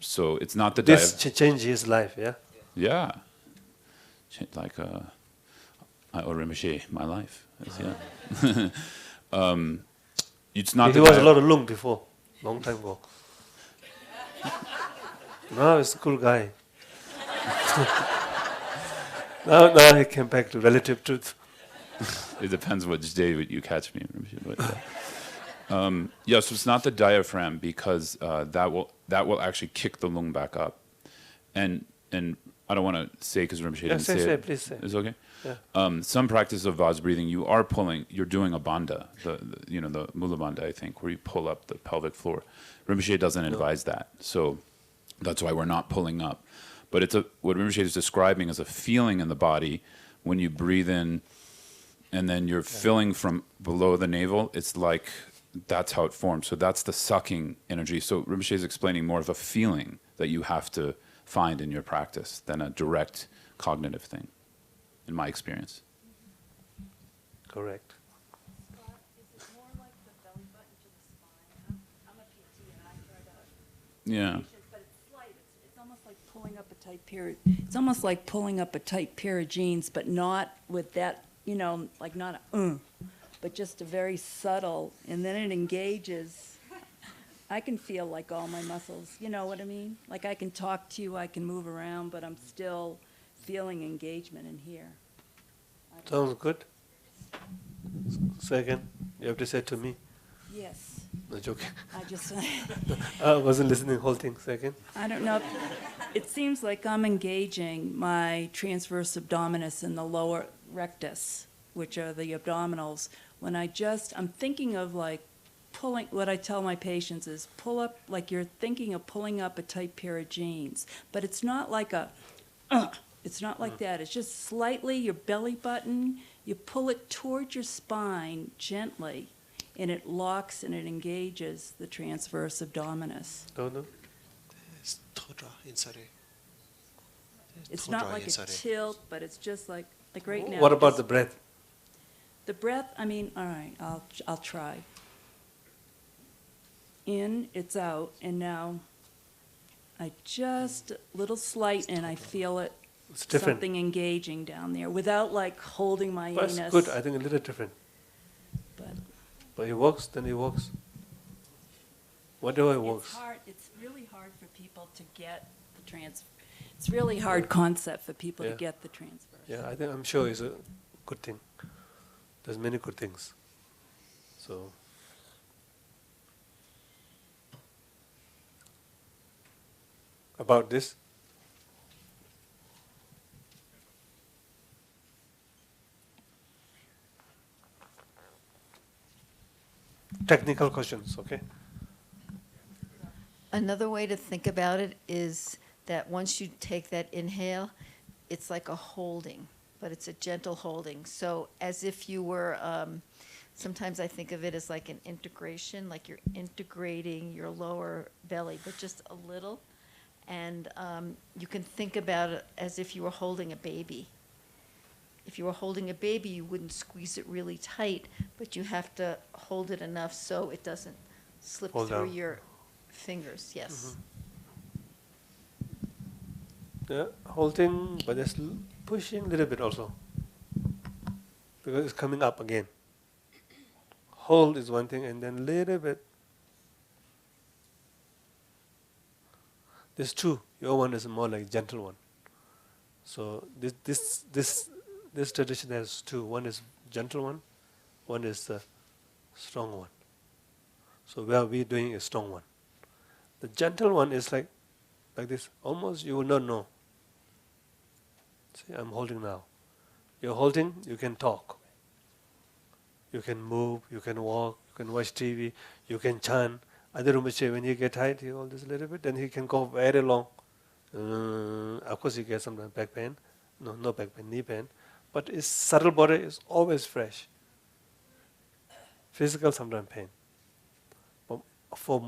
So it's not the This change his life, yeah? yeah, like I owe Rinpoche my life. Yeah. It's not. He was a lot of lung before, long time ago. Now he's a cool guy. now he came back to relative truth. It depends which day you catch me. But, yeah, so it's not the diaphragm because that will actually kick the lung back up, and I don't want to say because Rinpoche didn't say it. Please say. It's okay. Yeah. Some practice of vase breathing, you're doing a bandha, the mula bandha, I think, where you pull up the pelvic floor. Rinpoche doesn't advise that, so that's why we're not pulling up. But what Rinpoche is describing is a feeling in the body when you breathe in, and then you're filling from below the navel. It's like that's how it forms. So that's the sucking energy. So Rinpoche is explaining more of a feeling that you have to find in your practice than a direct cognitive thing, in my experience. Correct. Scott, is it more like the belly button to the spine? I'm a PT and I try to Yeah. patients, but it's slight. It's almost like pulling up a tight pair. It's almost like pulling up a tight pair of jeans, but not with that, like not but just a very subtle, and then it engages. I can feel like all my muscles, you know what I mean? Like I can talk to you, I can move around, but I'm still feeling engagement in here. Sounds good. Say again. You have to say to me. Yes, No joking. I just, I wasn't listening whole thing. Say again. I don't know. It seems like I'm engaging my transverse abdominis and the lower rectus, which are the abdominals. When I'm thinking of like pulling, what I tell my patients is pull up, like you're thinking of pulling up a tight pair of jeans, but it's not like it's not like that. It's just slightly your belly button, you pull it towards your spine gently, and it locks and it engages the transverse abdominis. No. It's todra inside. It's not like a tilt, but it's just like right now. What about the breath? The breath, all right, I'll try. In, it's out, and now I just, little slight, and I feel it, It's different. something engaging down there, without like holding my But it's anus. good. I think a little different. But it works, then it works. Whatever it works. It's really hard for people to get the it's really hard concept for people to Yeah. get the transverse. Yeah, I'm sure it's a good thing. There's many good things. So about this, technical questions, okay? Another way to think about it is that once you take that inhale, it's like a holding, but it's a gentle holding. So as if you were, sometimes I think of it as like an integration, like you're integrating your lower belly, but just a little. And you can think about it as if you were holding a baby. If you were holding a baby, you wouldn't squeeze it really tight, but you have to hold it enough so it doesn't slip Hold through down. your fingers. Yes. Yeah, holding, but just pushing a little bit also, because it's coming up again. Hold is one thing, and then little bit. There's two. Your one is more like gentle one. So this tradition has two. One is gentle one is a strong one. So where we're doing a strong one. The gentle one is like this. Almost you will not know. See, I'm holding now. You're holding, you can talk. You can move, you can walk, you can watch TV, you can chant. Other Rinpoche, when he get tired, he hold this a little bit, then he can go very long. Of course, he gets some back pain. No back pain, knee pain. But his subtle body is always fresh. Physical, sometimes pain. But for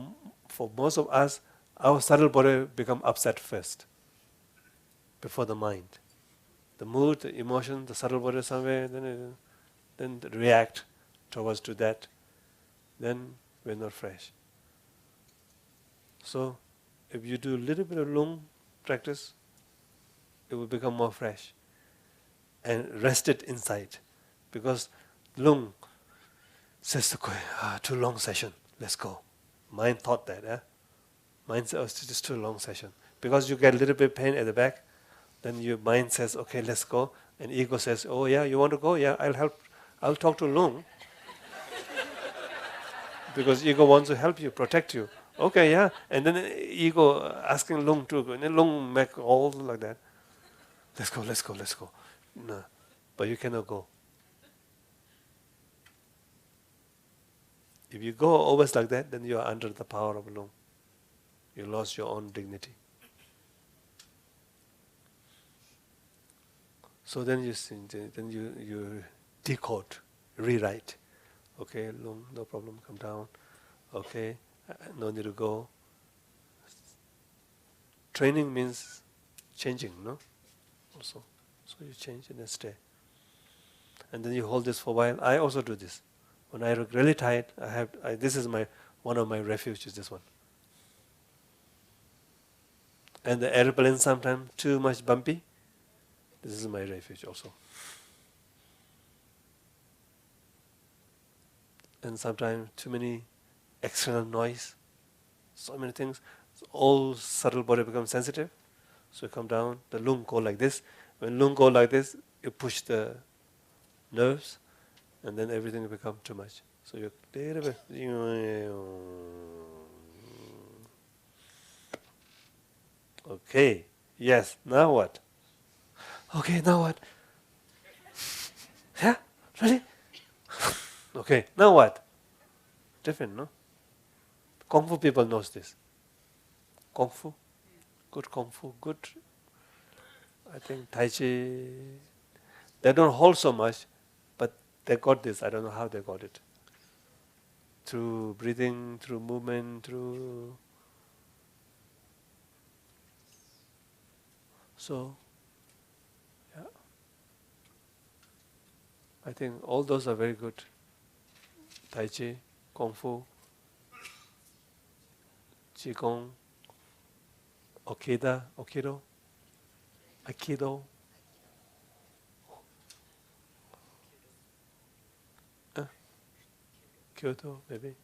most of us, our subtle body become upset first, before the mind. The mood, the emotion, the subtle body somewhere, then react towards to that. Then we're not fresh. So, if you do a little bit of lung practice, it will become more fresh and rest it inside, because lung says, too long session, let's go. Mind thought that, Mind says, it's just too long session. Because you get a little bit pain at the back, then your mind says, okay, let's go. And ego says, oh yeah, you want to go? Yeah, I'll help. I'll talk to lung. Because ego wants to help you, protect you. Okay, yeah. And then ego asking lung to go. And then lung make all like that. Let's go. No. But you cannot go. If you go always like that, then you are under the power of lung. You lost your own dignity. So then you decode, rewrite. Okay, lung, no problem, come down. Okay, no need to go. Training means changing, no? Also, so you change and then stay. And then you hold this for a while. I also do this. When I look really tired, this is one of my refuges. This one. And the airplane sometimes too much bumpy. This is my refuge also. And sometimes too many external noise, so many things. All subtle body becomes sensitive. So you come down, the lung go like this. When lung go like this, you push the nerves, and then everything becomes too much. So you little bit. Okay, yes, now what? Okay, now what? Yeah, really? Okay, now what? Different, no? Kung Fu people knows this. Kung Fu, good. I think Tai Chi, they don't hold so much, but they got this. I don't know how they got it. Through breathing, through movement, through... So, yeah. I think all those are very good. Tai Chi, Kung Fu, Qigong, Aikido, Kyoto, maybe.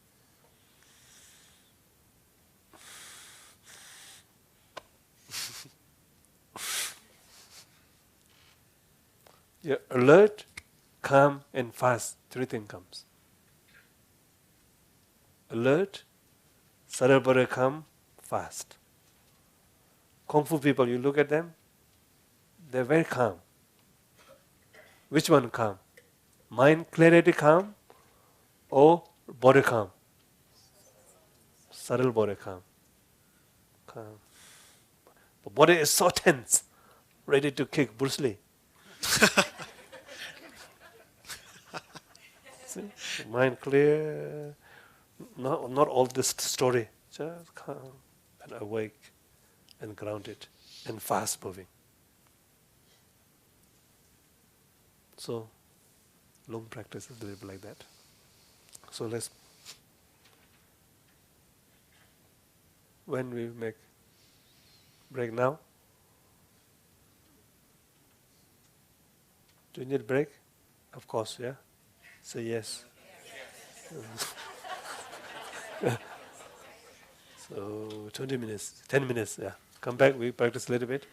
You're alert, calm, and fast. Three things comes. Alert, subtle body calm, fast. Kung Fu people, you look at them, they're very calm. Which one calm? Mind clarity calm or body calm? Subtle body calm. Calm. The body is so tense, ready to kick Bruce Lee. See? Mind clear, not all this story, just calm and awake and grounded and fast moving. So, long practice is a little like that. So let's, when we make break now, do you need break? Of course, yeah? Say yes. So 20 minutes, 10 minutes, yeah. Come back, we practice a little bit.